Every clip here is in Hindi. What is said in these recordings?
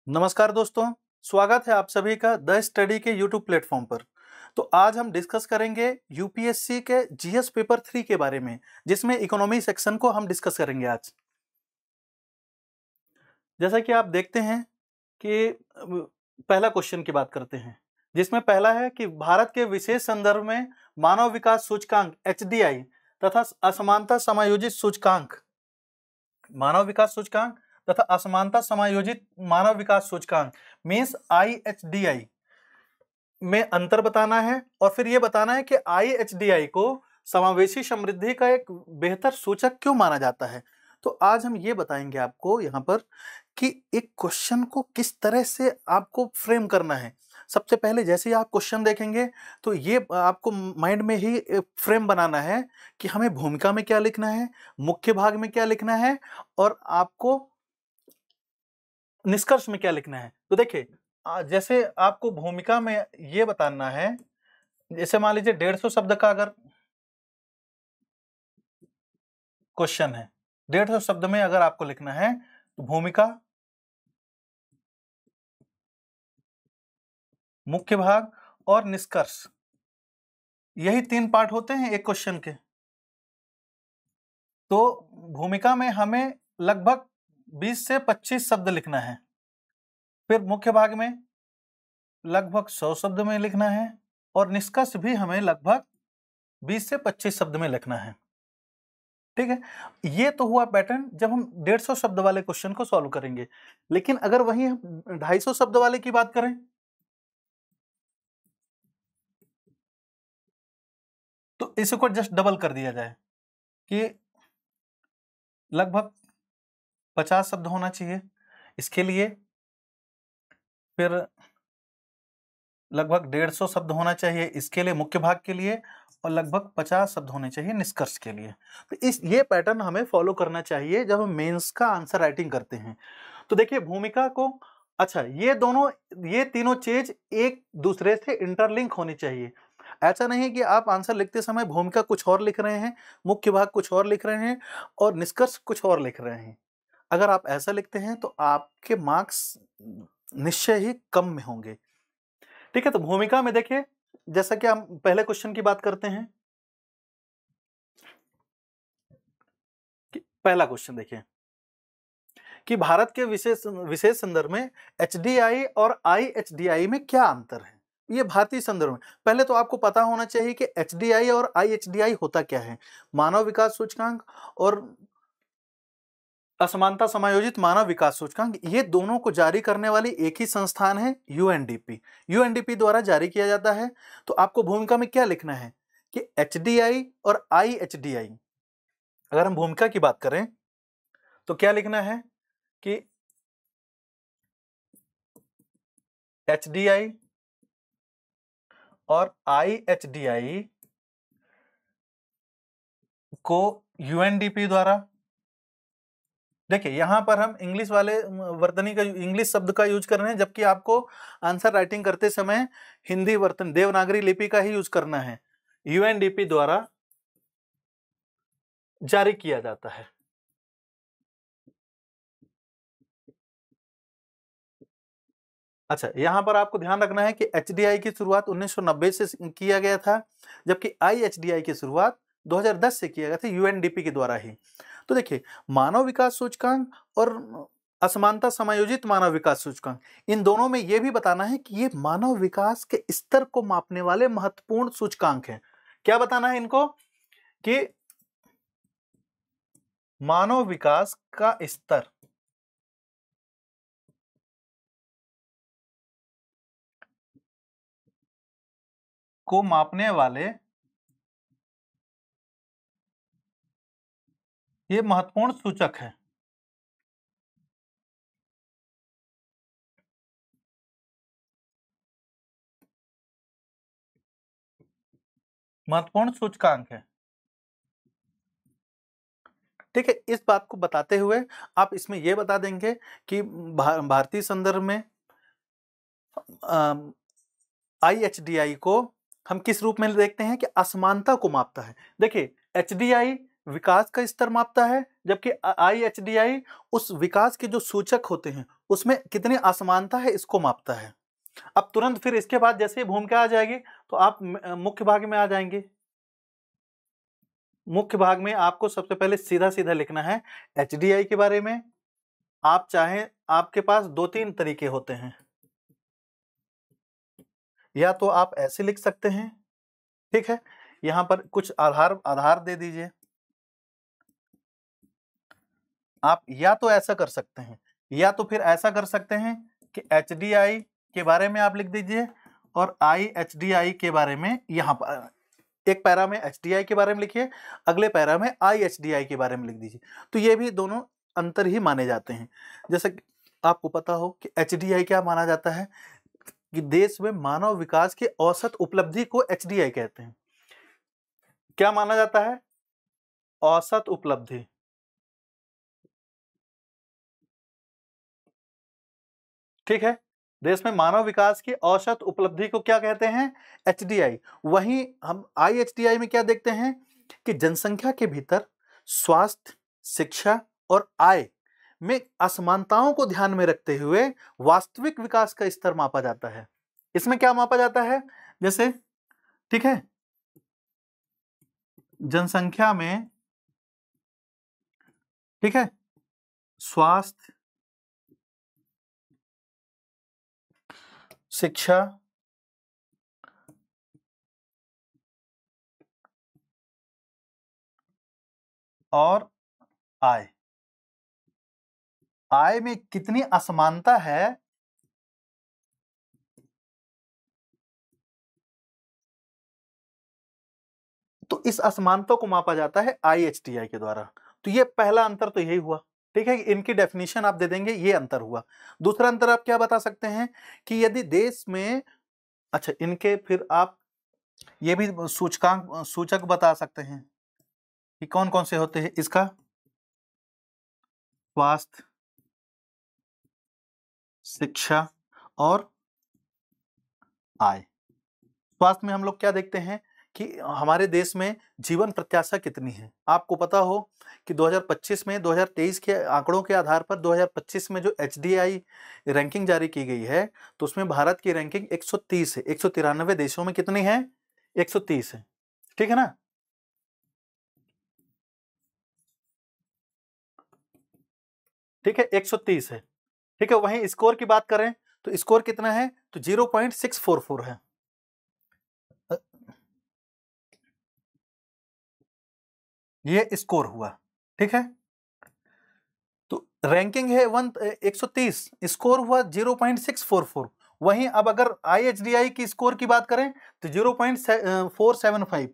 नमस्कार दोस्तों, स्वागत है आप सभी का द स्टडी के यूट्यूब प्लेटफॉर्म पर। तो आज हम डिस्कस करेंगे यूपीएससी के जीएस पेपर 3 के बारे में, जिसमें इकोनॉमी सेक्शन को हम डिस्कस करेंगे आज। जैसा कि आप देखते हैं कि पहला क्वेश्चन की बात करते हैं, जिसमें पहला है कि भारत के विशेष संदर्भ में मानव विकास सूचकांक एचडीआई तथा असमानता समायोजित सूचकांक मानव विकास सूचकांक तथा असमानता समायोजित मानव विकास सूचकांक मीन्स IHDI में अंतर बताना है और फिर ये बताना है कि IHDI को समावेशी समृद्धि का एक बेहतर सूचक क्यों माना जाता है। तो आज हम ये बताएंगे आपको यहाँ पर कि एक क्वेश्चन को किस तरह से आपको फ्रेम करना है। सबसे पहले जैसे ही आप क्वेश्चन देखेंगे तो ये आपको माइंड में ही फ्रेम बनाना है कि हमें भूमिका में क्या लिखना है, मुख्य भाग में क्या लिखना है और आपको निष्कर्ष में क्या लिखना है। तो देखिए जैसे आपको भूमिका में ये बताना है, जैसे मान लीजिए 150 शब्द का अगर क्वेश्चन है, 150 शब्द में अगर आपको लिखना है तो भूमिका, मुख्य भाग और निष्कर्ष, यही 3 पार्ट होते हैं एक क्वेश्चन के। तो भूमिका में हमें लगभग 20 से 25 शब्द लिखना है, फिर मुख्य भाग में लगभग 100 शब्द में लिखना है और निष्कर्ष भी हमें लगभग 20 से 25 शब्द में लिखना है। ठीक है, ये तो हुआ पैटर्न जब हम 150 शब्द वाले क्वेश्चन को सॉल्व करेंगे। लेकिन अगर वहीं हम 250 शब्द वाले की बात करें तो इसको जस्ट डबल कर दिया जाए कि लगभग 50 शब्द होना चाहिए इसके लिए, फिर लगभग 150 शब्द होना चाहिए इसके लिए मुख्य भाग के लिए और लगभग 50 शब्द होने चाहिए निष्कर्ष के लिए। तो ये पैटर्न हमें फॉलो करना चाहिए जब हम मेंस का आंसर राइटिंग करते हैं। तो देखिए भूमिका को, अच्छा ये तीनों चीज एक दूसरे से इंटरलिंक होनी चाहिए। ऐसा नहीं कि आप आंसर लिखते समय भूमिका कुछ और लिख रहे हैं, मुख्य भाग कुछ और लिख रहे हैं और निष्कर्ष कुछ और लिख रहे हैं। अगर आप ऐसा लिखते हैं तो आपके मार्क्स निश्चय ही कम में होंगे। ठीक है, तो भूमिका में देखिए जैसा कि हम पहले क्वेश्चन की बात करते हैं कि पहला क्वेश्चन देखिए कि भारत के विशेष संदर्भ में एचडीआई और आईएचडीआई में क्या अंतर है। ये भारतीय संदर्भ में पहले तो आपको पता होना चाहिए कि एचडीआई और आईएचडीआई होता क्या है। मानव विकास सूचकांक और असमानता समायोजित मानव विकास सूचकांक, ये दोनों को जारी करने वाली एक ही संस्थान है यूएनडीपी। यूएनडीपी द्वारा जारी किया जाता है। तो आपको भूमिका में क्या लिखना है कि एचडीआई और आईएचडीआई, अगर हम भूमिका की बात करें तो क्या लिखना है कि एचडीआई और आईएचडीआई को यूएनडीपी द्वारा, देखिए यहां पर हम इंग्लिश वाले वर्तनी का इंग्लिश शब्द का यूज कर रहे हैं, जबकि आपको आंसर राइटिंग करते समय हिंदी वर्तन देवनागरी लिपि का ही यूज करना है। यूएनडीपी द्वारा जारी किया जाता है। अच्छा, यहां पर आपको ध्यान रखना है कि एचडीआई की शुरुआत 1990 से किया गया था, जबकि आईएचडीआई की शुरुआत 2010 से किया गया था यूएनडीपी के द्वारा ही। तो देखिए मानव विकास सूचकांक और असमानता समायोजित मानव विकास सूचकांक, इन दोनों में यह भी बताना है कि ये मानव विकास के स्तर को मापने वाले महत्वपूर्ण सूचकांक हैं। क्या बताना है इनको कि मानव विकास का स्तर को मापने वाले ये महत्वपूर्ण सूचक है। महत्वपूर्ण सूचकांक है। ठीक है, इस बात को बताते हुए आप इसमें यह बता देंगे कि भारतीय संदर्भ में आईएचडीआई को हम किस रूप में देखते हैं कि असमानता को मापता है। देखिए एचडीआई विकास का स्तर मापता है, जबकि IHDI उस विकास के जो सूचक होते हैं उसमें कितनी असमानता है इसको मापता है। अब तुरंत फिर इसके बाद जैसे ही भूमिका आ जाएगी तो आप मुख्य भाग में आ जाएंगे। मुख्य भाग में आपको सबसे पहले सीधा सीधा लिखना है HDI के बारे में। आप चाहें, आपके पास 2-3 तरीके होते हैं, या तो आप ऐसे लिख सकते हैं, ठीक है, यहां पर कुछ आधार दे दीजिए। आप या तो ऐसा कर सकते हैं, या तो फिर ऐसा कर सकते हैं कि HDI के बारे में आप लिख दीजिए और IHDI के बारे में यहां पर एक पैरा में HDI के बारे में लिखिए, अगले पैरा में IHDI के बारे में लिख दीजिए। तो ये भी दोनों अंतर ही माने जाते हैं। जैसे कि आपको पता हो कि HDI क्या माना जाता है कि देश में मानव विकास के औसत उपलब्धि को HDI कहते हैं। क्या माना जाता है? औसत उपलब्धि। ठीक है, देश में मानव विकास की औसत उपलब्धि को क्या कहते हैं? HDI। वहीं हम IHDI में क्या देखते हैं कि जनसंख्या के भीतर स्वास्थ्य, शिक्षा और आय में असमानताओं को ध्यान में रखते हुए वास्तविक विकास का स्तर मापा जाता है। इसमें क्या मापा जाता है? जैसे, ठीक है, जनसंख्या में, ठीक है, स्वास्थ्य, शिक्षा और आय, आय में कितनी असमानता है, तो इस असमानता को मापा जाता है IHDI के द्वारा। तो ये पहला अंतर तो यही हुआ, ठीक है, इनकी डेफिनेशन आप दे देंगे, ये अंतर हुआ। दूसरा अंतर आप क्या बता सकते हैं कि यदि देश में, अच्छा, इनके फिर आप ये भी सूचक बता सकते हैं कि कौन कौन से होते हैं इसका? स्वास्थ्य, शिक्षा और आय। स्वास्थ्य में हम लोग क्या देखते हैं कि हमारे देश में जीवन प्रत्याशा कितनी है। आपको पता हो कि 2025 में 2023 के आंकड़ों के आधार पर 2025 में जो HDI रैंकिंग जारी की गई है तो उसमें भारत की रैंकिंग 130 है। 193 देशों में कितनी है? 130 है, ठीक है ना। ठीक है, 130 है, ठीक है। वहीं स्कोर की बात करें तो स्कोर कितना है? तो 0.644 है। ये स्कोर हुआ, ठीक है। तो रैंकिंग है 130, स्कोर हुआ 0.644। वहीं अब अगर IHDI की स्कोर की बात करें तो 0.475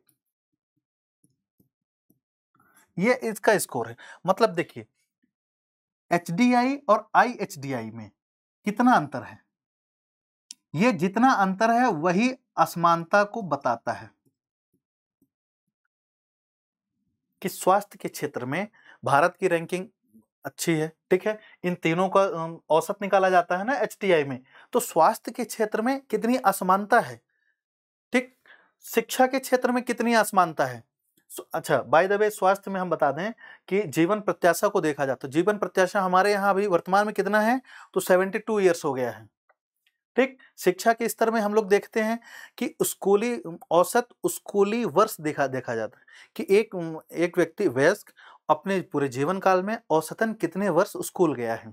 ये इसका स्कोर है। मतलब देखिए HDI और IHDI में कितना अंतर है। ये जितना अंतर है वही असमानता को बताता है कि स्वास्थ्य के क्षेत्र में भारत की रैंकिंग अच्छी है, ठीक है। इन तीनों का औसत निकाला जाता है ना HDI में। तो स्वास्थ्य के क्षेत्र में कितनी असमानता है, ठीक। शिक्षा के क्षेत्र में कितनी असमानता है। अच्छा, बाय द वे, स्वास्थ्य में हम बता दें कि जीवन प्रत्याशा को देखा जाए तो जीवन प्रत्याशा हमारे यहाँ अभी वर्तमान में कितना है? तो 72 ईयर्स हो गया है, ठीक। शिक्षा के स्तर में हम लोग देखते हैं कि स्कूली औसत स्कूली वर्ष देखा जाता है कि एक व्यक्ति वयस्क अपने पूरे जीवन काल में औसतन कितने वर्ष स्कूल गया है,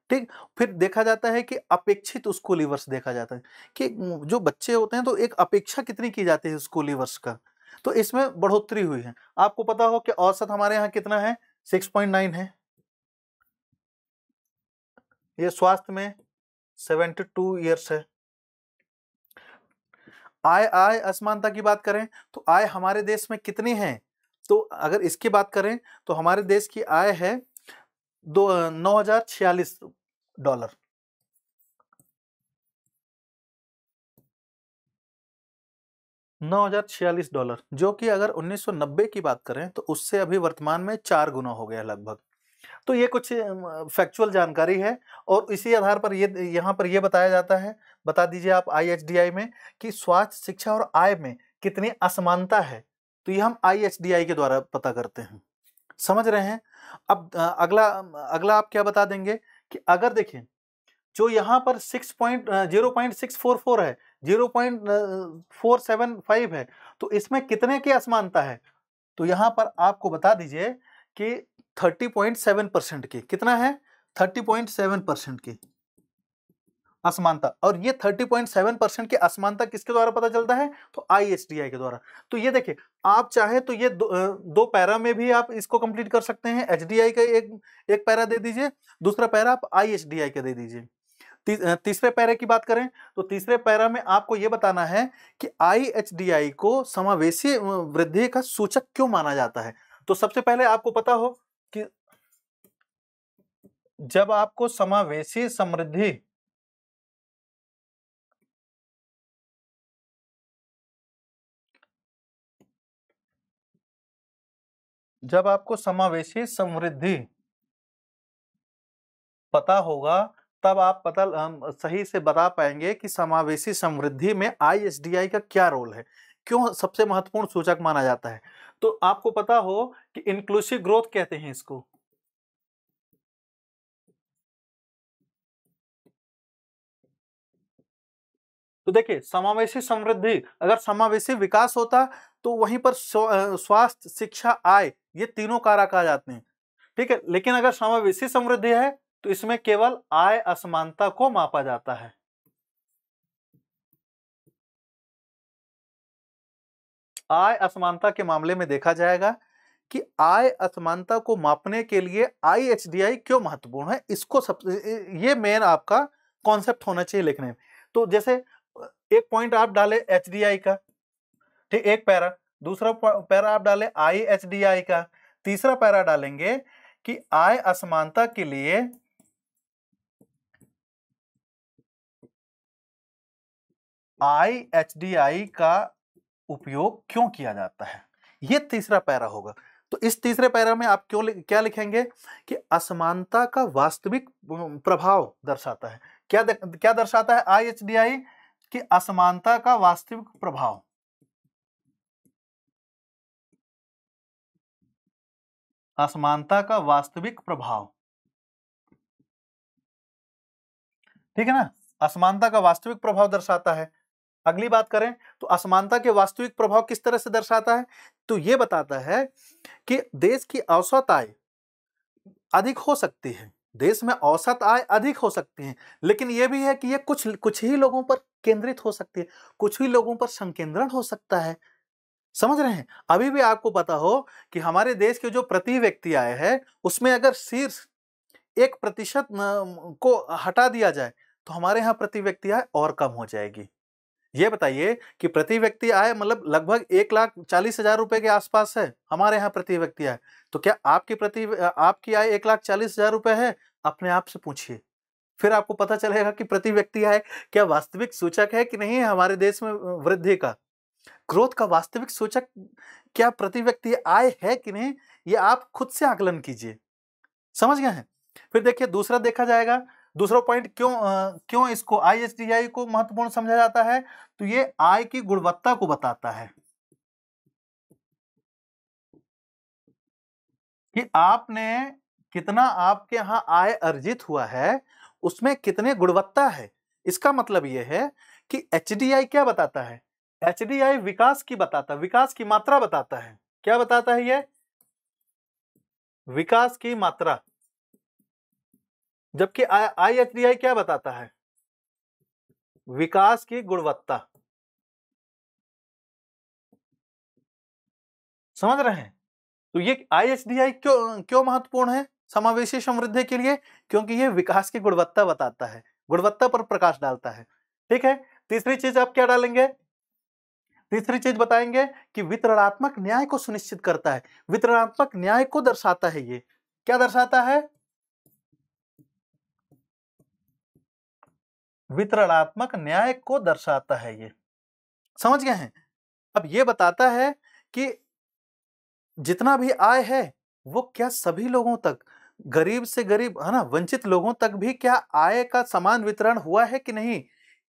ठीक। फिर देखा जाता है कि अपेक्षित स्कूली वर्ष देखा जाता है कि जो बच्चे होते हैं तो एक अपेक्षा कितनी की जाती है स्कूली वर्ष का, तो इसमें बढ़ोतरी हुई है। आपको पता हो कि औसत हमारे यहाँ कितना है? 6.9 है। ये स्वास्थ्य में 72 ईयर्स है। आय आय असमानता की बात करें तो आय हमारे देश में कितनी है? तो अगर इसकी बात करें तो हमारे देश की आय है $9,046। $9,046, जो कि अगर 1990 की बात करें तो उससे अभी वर्तमान में 4 गुना हो गया लगभग। तो ये कुछ फैक्चुअल जानकारी है और इसी आधार पर ये यहाँ पर ये बताया जाता है। बता दीजिए आप IHDI में कि स्वास्थ्य, शिक्षा और आय में कितनी असमानता है। तो ये हम IHDI के द्वारा पता करते हैं, समझ रहे हैं। अब अगला अगला आप क्या बता देंगे कि अगर देखिए जो यहाँ पर 0.644 है, 0.475 है, तो इसमें कितने की असमानता है? तो यहाँ पर आपको बता दीजिए कि 30.7% की। कितना है? 30.7% की असमानता। और ये 30.7% की असमानता किसके द्वारा पता चलता है? तो IHDI के द्वारा। तो ये देखिए, आप चाहे तो ये दो पैरा में भी आप इसको कंप्लीट कर सकते हैं। HDI का एक पैरा दे दीजिए, दूसरा पैरा आप IHDI का दे दीजिए। तीसरे पैरे की बात करें तो तीसरे पैरा में आपको यह बताना है कि IHDI को समावेशी वृद्धि का सूचक क्यों माना जाता है। तो सबसे पहले आपको पता हो कि जब आपको समावेशी समृद्धि जब आपको समावेशी समृद्धि पता होगा, तब आप सही से बता पाएंगे कि समावेशी समृद्धि में IHDI का क्या रोल है, क्यों सबसे महत्वपूर्ण सूचक माना जाता है। तो आपको पता हो कि इंक्लूसिव ग्रोथ कहते हैं इसको। तो देखिए, समावेशी समृद्धि, अगर समावेशी विकास होता तो वहीं पर स्वास्थ्य, शिक्षा, आय, ये तीनों कारक आ जाते हैं। ठीक है, लेकिन अगर समावेशी समृद्धि है तो इसमें केवल आय असमानता को मापा जाता है। आय असमानता के मामले में देखा जाएगा कि आय असमानता को मापने के लिए IHDI क्यों महत्वपूर्ण है, इसको ये मेन आपका कॉन्सेप्ट होना चाहिए लिखने में। तो जैसे एक पॉइंट आप डाले HDI का, ठीक, एक पैरा, दूसरा पैरा आप डाले IHDI का, तीसरा पैरा डालेंगे कि आय असमानता के लिए IHDI का उपयोग क्यों किया जाता है, ये तीसरा पैरा होगा। तो इस तीसरे पैरा में आप क्या लिखेंगे कि असमानता का वास्तविक प्रभाव दर्शाता है। क्या दर्शाता है IHDI? कि असमानता का वास्तविक प्रभाव। असमानता का वास्तविक प्रभाव, ठीक है ना, असमानता का वास्तविक प्रभाव दर्शाता है। अगली बात करें तो असमानता के वास्तविक प्रभाव किस तरह से दर्शाता है? तो यह बताता है कि देश की औसत आय अधिक हो सकती है, देश में औसत आय अधिक हो सकती है, लेकिन यह भी है कि यह कुछ ही लोगों पर केंद्रित हो सकती है, कुछ ही लोगों पर संकेंद्रण हो सकता है। समझ रहे हैं? अभी भी आपको पता हो कि हमारे देश के जो प्रति व्यक्ति आय है, उसमें अगर शीर्ष 1% को हटा दिया जाए तो हमारे यहाँ प्रति व्यक्ति आय और कम हो जाएगी। ये बताइए कि प्रति व्यक्ति आय मतलब लगभग 1,40,000 रुपए के आसपास है हमारे यहाँ प्रति व्यक्ति आय। तो क्या आपकी आय 1,40,000 रुपए है? अपने आप से पूछिए, फिर आपको पता चलेगा कि प्रति व्यक्ति आय क्या वास्तविक सूचक है कि नहीं है हमारे देश में वृद्धि का, ग्रोथ का वास्तविक सूचक क्या प्रति व्यक्ति आय है कि नहीं, ये आप खुद से आकलन कीजिए। समझ गए हैं? फिर देखिए दूसरा देखा जाएगा, दूसरा पॉइंट क्यों इसको IHDI को महत्वपूर्ण समझा जाता है? तो ये आय की गुणवत्ता को बताता है कि आपने कितना, आपके यहाँ आय अर्जित हुआ है उसमें कितने गुणवत्ता है। इसका मतलब यह है कि HDI क्या बताता है? HDI विकास की विकास की मात्रा बताता है। क्या बताता है ये? विकास की मात्रा। जबकि IHDI क्या बताता है? विकास की गुणवत्ता। समझ रहे हैं? तो ये IHDI क्यों महत्वपूर्ण है समावेशी समृद्धि के लिए? क्योंकि ये विकास की गुणवत्ता बताता है, गुणवत्ता पर प्रकाश डालता है। ठीक है, तीसरी चीज आप क्या डालेंगे? तीसरी चीज बताएंगे कि वितरणात्मक न्याय को सुनिश्चित करता है, वितरणात्मक न्याय को दर्शाता है। ये क्या दर्शाता है? वितरणात्मक न्याय को दर्शाता है ये। समझ गए हैं? अब ये बताता है कि जितना भी आय है वो क्या सभी लोगों तक, गरीब से गरीब है ना, वंचित लोगों तक भी क्या आय का समान वितरण हुआ है कि नहीं,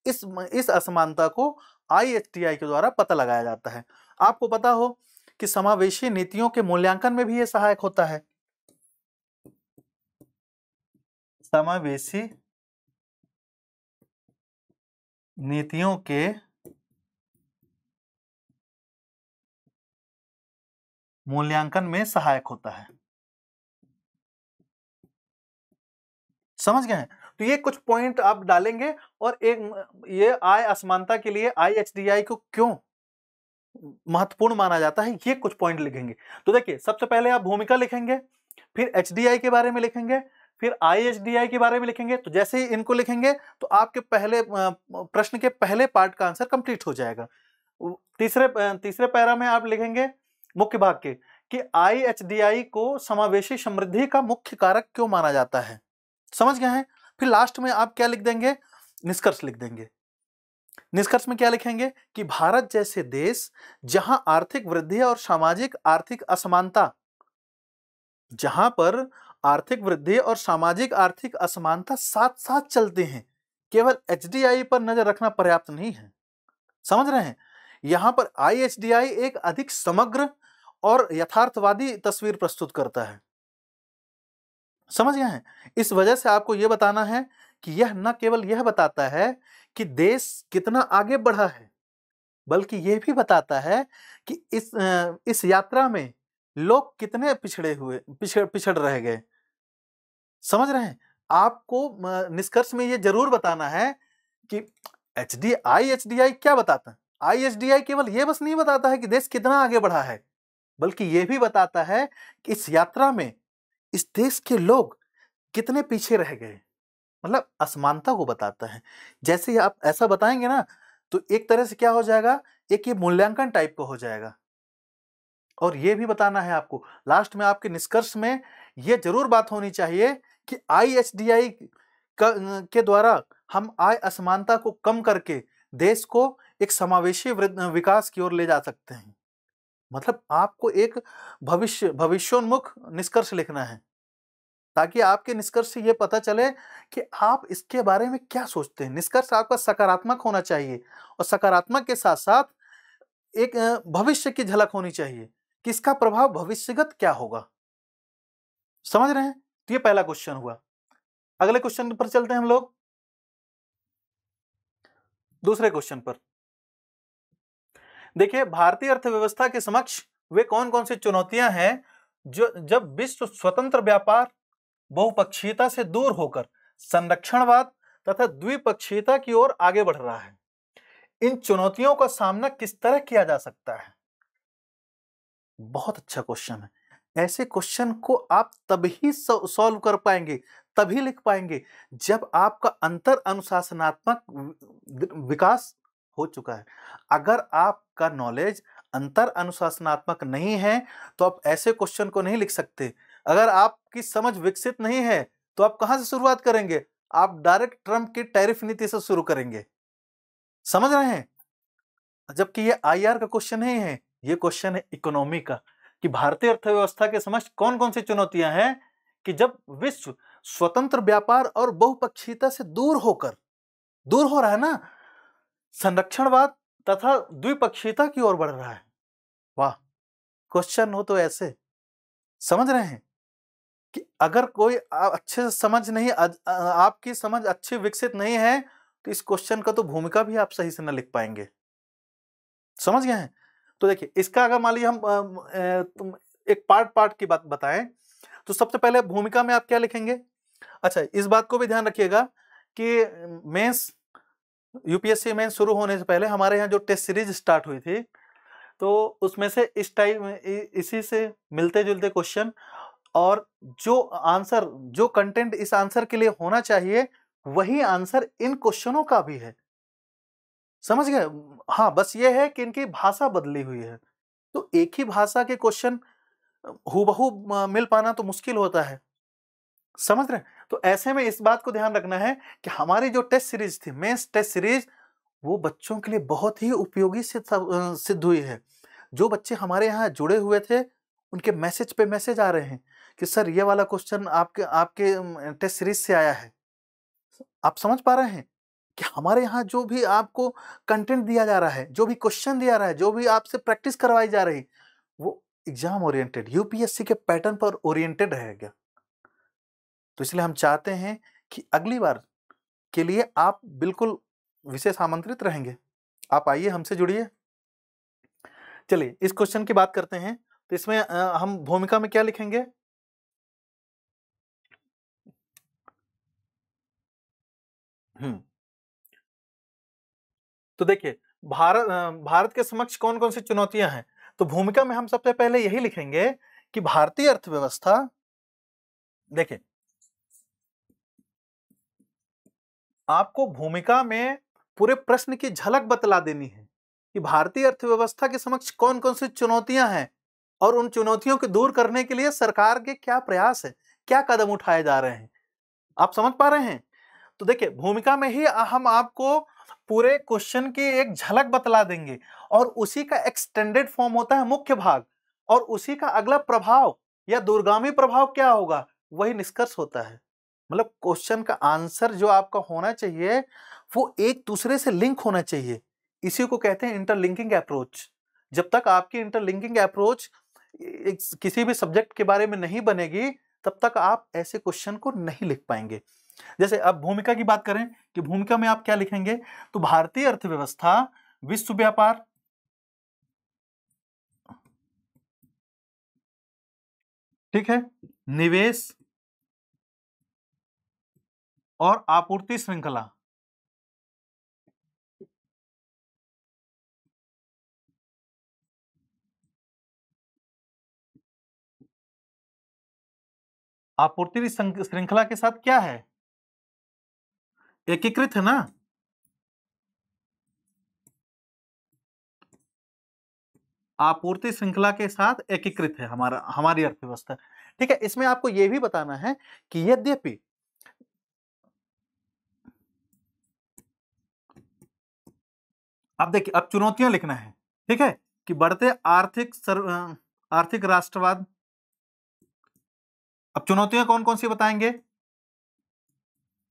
इस असमानता को IHDI के द्वारा पता लगाया जाता है। आपको पता हो कि समावेशी नीतियों के मूल्यांकन में भी ये सहायक होता है। समावेशी नीतियों के मूल्यांकन में सहायक होता है। समझ गए हैं? तो ये कुछ पॉइंट आप डालेंगे और एक ये आय असमानता के लिए IHDI को क्यों महत्वपूर्ण माना जाता है, ये कुछ पॉइंट लिखेंगे। तो देखिए, सबसे पहले आप भूमिका लिखेंगे, फिर HDI के बारे में लिखेंगे, फिर IHDI के बारे में लिखेंगे। तो जैसे ही इनको लिखेंगे तो आपके पहले प्रश्न के पहले पार्ट का आंसर कंप्लीट हो जाएगा। तीसरे पैरा में आप लिखेंगे मुख्य भाग के कि IHDI को समावेशी समृद्धि का मुख्य कारक क्यों माना जाता है। समझ गए हैं? फिर लास्ट में आप क्या लिख देंगे? निष्कर्ष लिख देंगे। निष्कर्ष में क्या लिखेंगे कि भारत जैसे देश जहां आर्थिक वृद्धि और सामाजिक आर्थिक असमानता, जहां पर आर्थिक वृद्धि और सामाजिक आर्थिक असमानता साथ साथ चलते हैं, केवल HDI पर नजर रखना पर्याप्त नहीं है। समझ रहे हैं? यहां पर IHDI एक अधिक समग्र और यथार्थवादी तस्वीर प्रस्तुत करता है। समझ गए हैं? इस वजह से आपको यह बताना है कि यह न केवल यह बताता है कि देश कितना आगे बढ़ा है, बल्कि यह भी बताता है कि इस यात्रा में लोग कितने पिछड़ रह गए। समझ रहे हैं? आपको निष्कर्ष में यह जरूर बताना है कि IHDI क्या बताता है। IHDI केवल यह बस नहीं बताता है कि देश कितना आगे बढ़ा है, बल्कि यह भी बताता है कि इस यात्रा में इस देश के लोग कितने पीछे रह गए, मतलब असमानता को बताता है। जैसे ही आप ऐसा बताएंगे ना, तो एक तरह से क्या हो जाएगा, एक ये मूल्यांकन टाइप का हो जाएगा। और ये भी बताना है आपको, लास्ट में आपके निष्कर्ष में ये जरूर बात होनी चाहिए कि IHDI के द्वारा हम आय असमानता को कम करके देश को एक समावेशी विकास की ओर ले जा सकते हैं। मतलब आपको एक भविष्योन्मुख निष्कर्ष लिखना है, ताकि आपके निष्कर्ष से ये पता चले कि आप इसके बारे में क्या सोचते हैं। निष्कर्ष आपका सकारात्मक होना चाहिए और सकारात्मक के साथ साथ एक भविष्य की झलक होनी चाहिए कि इसका प्रभाव भविष्यगत क्या होगा। समझ रहे हैं? तो ये पहला क्वेश्चन हुआ। अगले क्वेश्चन पर चलते हैं हम लोग, दूसरे क्वेश्चन पर। देखिए, भारतीय अर्थव्यवस्था के समक्ष वे कौन कौन सी चुनौतियां हैं जो जब विश्व स्वतंत्र व्यापार, बहुपक्षीयता से दूर होकर संरक्षणवाद तथा द्विपक्षीयता की ओर आगे बढ़ रहा है। इन चुनौतियों का सामना किस तरह किया जा सकता है? बहुत अच्छा क्वेश्चन है। ऐसे क्वेश्चन को आप तभी सॉल्व कर पाएंगे, तभी लिख पाएंगे जब आपका अंतर अनुशासनात्मक विकास हो चुका है। अगर आपका नॉलेज अंतर अनुशासनात्मक नहीं है तो आप ऐसे क्वेश्चन को नहीं लिख सकते। अगर आपकी समझ विकसित नहीं है तो आप कहां से शुरुआत करेंगे? आप डायरेक्ट ट्रंप की टैरिफ नीति से शुरू करेंगे। समझ रहे हैं? जबकि ये IR का क्वेश्चन नहीं है, ये क्वेश्चन है इकोनॉमी का, कि भारतीय अर्थव्यवस्था के समक्ष कौन कौन सी चुनौतियां हैं कि जब विश्व स्वतंत्र व्यापार और बहुपक्षीयता से दूर हो रहा है ना, संरक्षणवाद तथा द्विपक्षीयता की ओर बढ़ रहा है। वाह, क्वेश्चन हो तो ऐसे। समझ रहे हैं कि अगर कोई अच्छे से समझ नहीं, आपकी समझ अच्छी विकसित नहीं है, तो इस क्वेश्चन का तो भूमिका भी आप सही से न लिख पाएंगे। समझ गए हैं? तो देखिए, इसका अगर मान लीजिए हम एक पार्ट की बात बताएं, तो सबसे पहले भूमिका में आप क्या लिखेंगे? अच्छा, इस बात को भी ध्यान रखिएगा कि मेंस, UPSC मेंस शुरू होने से पहले हमारे यहाँ जो टेस्ट सीरीज स्टार्ट हुई थी, तो उसमें से इस टाइप इसी से मिलते जुलते क्वेश्चन और जो कंटेंट इस आंसर के लिए होना चाहिए, वही आंसर इन क्वेश्चनों का भी है। समझ गए? हाँ, बस ये है कि इनकी भाषा बदली हुई है। तो एक ही भाषा के क्वेश्चन हूबहू मिल पाना तो मुश्किल होता है। समझ रहे हैं? तो ऐसे में इस बात को ध्यान रखना है कि हमारी जो टेस्ट सीरीज थी, मेंस टेस्ट सीरीज, वो बच्चों के लिए बहुत ही उपयोगी सिद्ध हुई है। जो बच्चे हमारे यहाँ जुड़े हुए थे, उनके मैसेज पे मैसेज आ रहे हैं कि सर ये वाला क्वेश्चन आपके टेस्ट सीरीज से आया है। आप समझ पा रहे हैं कि हमारे यहाँ जो भी आपको कंटेंट दिया जा रहा है, जो भी क्वेश्चन दिया रहा है, जो भी आपसे प्रैक्टिस करवाई जा रही, वो एग्जाम ओरिएंटेड, UPSC के पैटर्न पर ओरिएंटेड रहेगा। तो इसलिए हम चाहते हैं कि अगली बार के लिए आप बिल्कुल विशेष आमंत्रित रहेंगे। आप आइए, हमसे जुड़िए। चलिए इस क्वेश्चन की बात करते हैं। तो इसमें हम भूमिका में क्या लिखेंगे? तो देखिए, भारत के समक्ष कौन-कौन सी चुनौतियां हैं? तो भूमिका में हम सबसे पहले यही लिखेंगे कि भारतीय अर्थव्यवस्था, देखिए आपको भूमिका में पूरे प्रश्न की झलक बतला देनी है कि भारतीय अर्थव्यवस्था के समक्ष कौन-कौन सी चुनौतियां हैं और उन चुनौतियों को दूर करने के लिए सरकार के क्या प्रयास है, क्या कदम उठाए जा रहे हैं। आप समझ पा रहे हैं? तो देखिए, भूमिका में ही हम आपको पूरे क्वेश्चन की एक झलक बतला देंगे और उसी का एक्सटेंडेड फॉर्म होता है मुख्य भाग, और उसी का अगला प्रभाव या दूरगामी प्रभाव क्या होगा, वही निष्कर्ष होता है। मतलब क्वेश्चन का आंसर जो आपका होना चाहिए वो एक दूसरे से लिंक होना चाहिए। इसी को कहते हैं इंटरलिंकिंग अप्रोच। जब तक आपकी इंटरलिंकिंग अप्रोच किसी भी सब्जेक्ट के बारे में नहीं बनेगी, तब तक आप ऐसे क्वेश्चन को नहीं लिख पाएंगे। जैसे अब भूमिका की बात करें कि भूमिका में आप क्या लिखेंगे, तो भारतीय अर्थव्यवस्था विश्व व्यापार, ठीक है, निवेश और आपूर्ति श्रृंखला, आपूर्ति श्रृंखला के साथ क्या है, एकीकृत है ना। आपूर्ति श्रृंखला के साथ एकीकृत है हमारी अर्थव्यवस्था। ठीक है, इसमें आपको यह भी बताना है कि यद्यपि अब देखिए, अब चुनौतियां लिखना है, ठीक है, कि बढ़ते आर्थिक राष्ट्रवाद। अब चुनौतियां कौन कौन सी बताएंगे?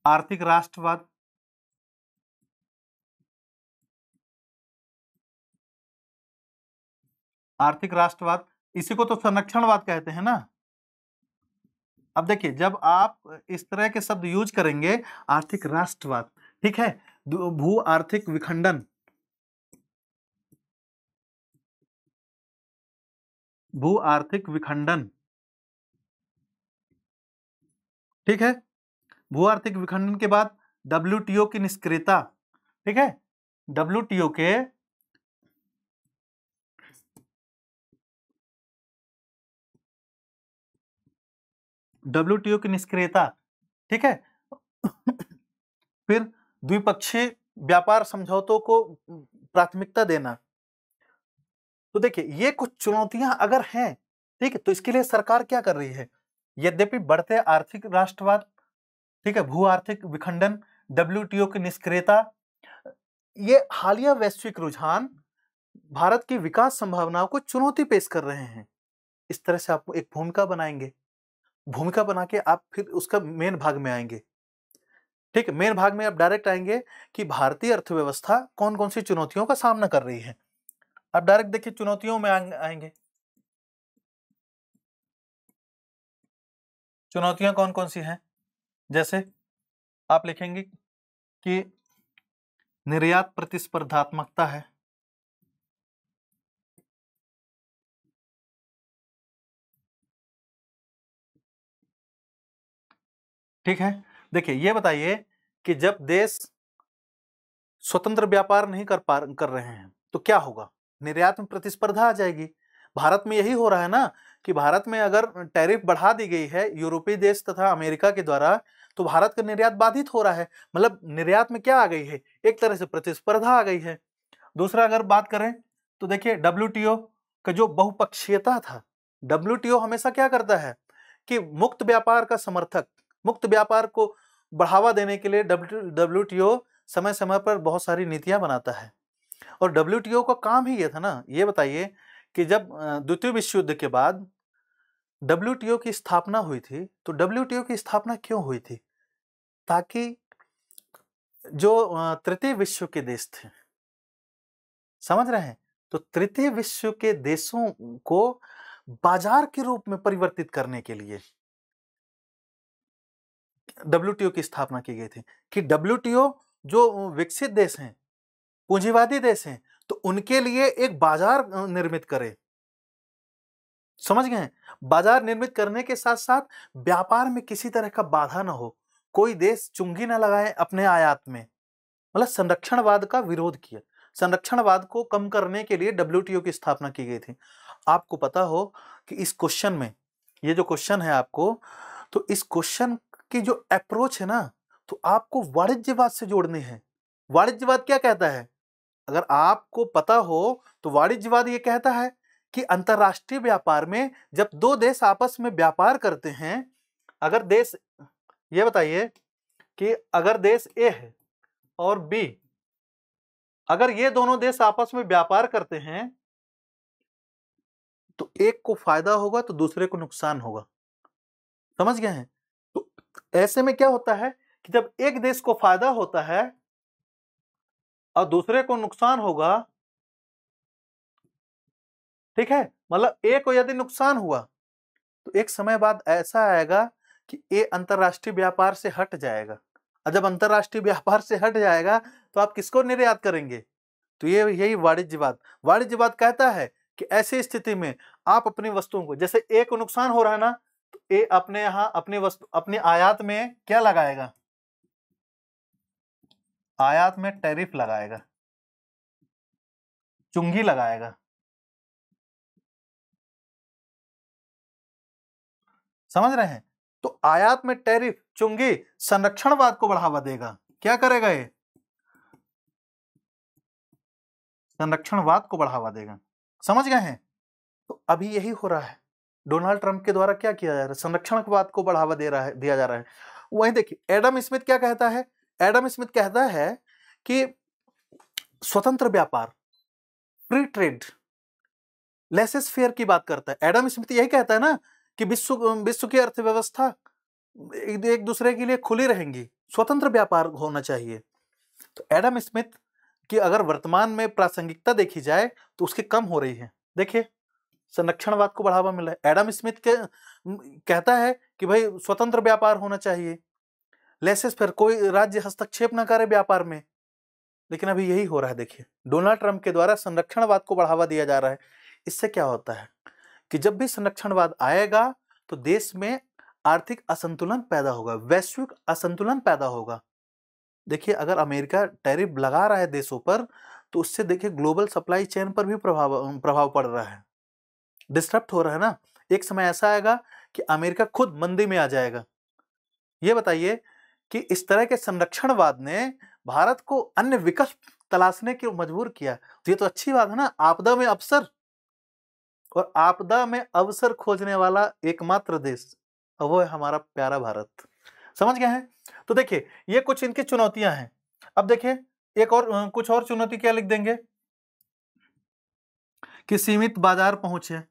आर्थिक राष्ट्रवाद, आर्थिक राष्ट्रवाद, इसी को तो संरक्षणवाद कहते हैं ना। अब देखिए, जब आप इस तरह के शब्द यूज करेंगे, आर्थिक राष्ट्रवाद, ठीक है, भू आर्थिक विखंडन, भू आर्थिक विखंडन, ठीक है, भू आर्थिक विखंडन के बाद डब्ल्यूटीओ की निष्क्रियता, ठीक है, डब्ल्यूटीओ के डब्ल्यूटीओ की निष्क्रियता, ठीक है, फिर द्विपक्षीय व्यापार समझौतों को प्राथमिकता देना। तो देखिए, ये कुछ चुनौतियां अगर हैं, ठीक है, तो इसके लिए सरकार क्या कर रही है? यद्यपि बढ़ते आर्थिक राष्ट्रवाद, ठीक है, भू आर्थिक विखंडन, डब्ल्यूटीओ की निष्क्रियता, ये हालिया वैश्विक रुझान भारत की विकास संभावनाओं को चुनौती पेश कर रहे हैं। इस तरह से आप एक भूमिका बनाएंगे। भूमिका बना के आप फिर उसका मेन भाग में आएंगे। ठीक है, मेन भाग में आप डायरेक्ट आएंगे कि भारतीय अर्थव्यवस्था कौन कौन सी चुनौतियों का सामना कर रही है। आप डायरेक्ट देखिए चुनौतियों में आएंगे। चुनौतियां कौन कौन सी हैं? जैसे आप लिखेंगे कि निर्यात प्रतिस्पर्धात्मकता है, ठीक है। देखिए, ये बताइए कि जब देश स्वतंत्र व्यापार नहीं कर रहे हैं तो क्या होगा? निर्यात में प्रतिस्पर्धा आ जाएगी। भारत में यही हो रहा है ना कि भारत में अगर टैरिफ बढ़ा दी गई है यूरोपीय देश तथा अमेरिका के द्वारा, तो भारत का निर्यात बाधित हो रहा है। मतलब निर्यात में क्या आ गई है? एक तरह से प्रतिस्पर्धा आ गई है। दूसरा अगर बात करें तो देखिए, डब्ल्यूटीओ का जो बहुपक्षीयता था, डब्ल्यूटीओ हमेशा क्या करता है कि मुक्त व्यापार का समर्थक, मुक्त व्यापार को बढ़ावा देने के लिए डब्ल्यूटीओ समय समय पर बहुत सारी नीतियां बनाता है। और डब्ल्यूटीओ का काम ही ये था ना। ये बताइए कि जब द्वितीय विश्व युद्ध के बाद डब्ल्यूटीओ की स्थापना हुई थी, तो डब्ल्यूटीओ की स्थापना क्यों हुई थी? ताकि जो तृतीय विश्व के देश थे, समझ रहे हैं, तो तृतीय विश्व के देशों को बाजार के रूप में परिवर्तित करने के लिए डब्ल्यूटीओ की स्थापना की गई थी कि डब्ल्यूटीओ जो विकसित देश हैं, पूंजीवादी देश हैं, तो उनके लिए एक बाजार निर्मित करे। समझ गए हैं? बाजार निर्मित करने के साथ साथ व्यापार में किसी तरह का बाधा ना हो, कोई देश चुंगी ना लगाए अपने आयात में, मतलब संरक्षणवाद का विरोध किया। संरक्षणवाद को कम करने के लिए डब्ल्यूटीओ की स्थापना की गई थी। आपको पता हो कि इस क्वेश्चन में, ये जो क्वेश्चन है आपको, तो इस क्वेश्चन की जो अप्रोच है ना, तो आपको वाणिज्यवाद से जोड़नी है। वाणिज्यवाद क्या कहता है? अगर आपको पता हो तो वाणिज्यवाद ये कहता है कि अंतरराष्ट्रीय व्यापार में जब दो देश आपस में व्यापार करते हैं, अगर देश, ये बताइए कि अगर देश ए है और बी, अगर ये दोनों देश आपस में व्यापार करते हैं तो एक को फायदा होगा तो दूसरे को नुकसान होगा। समझ गए हैं? तो ऐसे में क्या होता है कि जब एक देश को फायदा होता है और दूसरे को नुकसान होगा, ठीक है, मतलब ए को यदि नुकसान हुआ तो एक समय बाद ऐसा आएगा कि ए अंतरराष्ट्रीय व्यापार से हट जाएगा, और जब अंतरराष्ट्रीय व्यापार से हट जाएगा तो आप किसको निर्यात करेंगे? तो ये यही वाणिज्यवाद। वाणिज्यवाद कहता है कि ऐसी स्थिति में आप अपनी वस्तुओं को, जैसे ए को नुकसान हो रहा है ना, तो ए अपने यहां अपनी वस्तु, अपनी आयात में क्या लगाएगा? आयात में टैरिफ लगाएगा, चुंगी लगाएगा। समझ रहे हैं? तो आयात में टैरिफ, चुंगी संरक्षणवाद को बढ़ावा देगा। क्या करेगा ये? संरक्षणवाद को बढ़ावा देगा। समझ गए हैं? तो अभी यही हो रहा है। डोनाल्ड ट्रंप के द्वारा क्या किया जा रहा है? संरक्षणवाद को बढ़ावा दिया जा रहा है। वहीं देखिए एडम स्मिथ क्या कहता है? एडम स्मिथ कहता है कि स्वतंत्र व्यापार, फ्री ट्रेड, लेसेस फेयर की बात करता है। एडम स्मिथ यही कहता है ना कि विश्व की अर्थव्यवस्था एक दूसरे के लिए खुली रहेंगी, स्वतंत्र व्यापार होना चाहिए। तो एडम स्मिथ की अगर वर्तमान में प्रासंगिकता देखी जाए तो उसकी कम हो रही है। देखिए संरक्षणवाद को बढ़ावा मिल रहा है। एडम स्मिथ कहता है कि भाई स्वतंत्र व्यापार होना चाहिए, लेसेस फेयर, कोई राज्य हस्तक्षेप ना करे व्यापार में। लेकिन अभी यही हो रहा है। देखिए डोनाल्ड ट्रंप के द्वारा संरक्षणवाद को बढ़ावा दिया जा रहा है। इससे क्या होता है कि जब भी संरक्षणवाद आएगा तो देश में आर्थिक असंतुलन पैदा होगा, वैश्विक असंतुलन पैदा होगा। देखिए अगर अमेरिका टैरिफ लगा रहा है देशों पर, तो उससे देखिए ग्लोबल सप्लाई चेन पर भी प्रभाव पड़ रहा है, डिस्टर्ब हो रहा है ना। एक समय ऐसा आएगा कि अमेरिका खुद मंदी में आ जाएगा। ये बताइए कि इस तरह के संरक्षणवाद ने भारत को अन्य विकल्प तलाशने के मजबूर किया। तो ये तो अच्छी बात है ना, आपदा में अवसर, और आपदा में अवसर खोजने वाला एकमात्र देश, और वो है हमारा प्यारा भारत। समझ गए हैं? तो देखिए ये कुछ इनकी चुनौतियां हैं। अब देखिए एक और कुछ और चुनौती क्या लिख देंगे कि सीमित बाजार पहुंच है।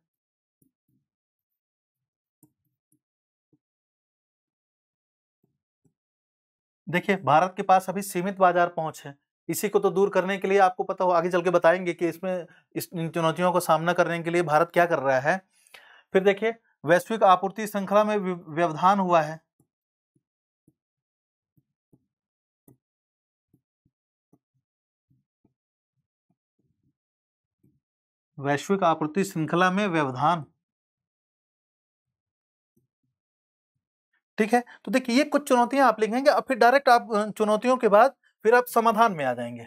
देखिए भारत के पास अभी सीमित बाजार पहुंच है। इसी को तो दूर करने के लिए आपको पता हो, आगे चल के बताएंगे कि इसमें इन चुनौतियों को सामना करने के लिए भारत क्या कर रहा है। फिर देखिए वैश्विक आपूर्ति श्रृंखला में व्यवधान हुआ है। वैश्विक आपूर्ति श्रृंखला में व्यवधान, ठीक है। तो देखिए ये कुछ चुनौतियां आप लिखेंगे, और फिर डायरेक्ट आप चुनौतियों के बाद फिर आप समाधान में आ जाएंगे।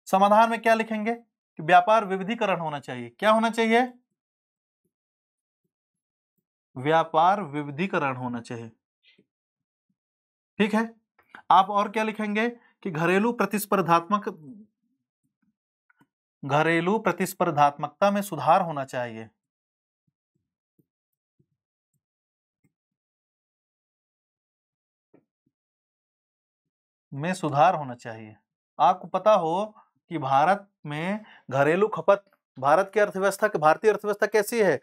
समाधान में क्या लिखेंगे कि व्यापार विविधीकरण होना चाहिए। क्या होना चाहिए? व्यापार विविधीकरण होना चाहिए, ठीक है। आप और क्या लिखेंगे कि घरेलू प्रतिस्पर्धात्मकता में सुधार होना चाहिए। में सुधार होना चाहिए। आपको पता हो कि भारत में घरेलू खपत, भारत की अर्थव्यवस्था, भारतीय अर्थव्यवस्था कैसी है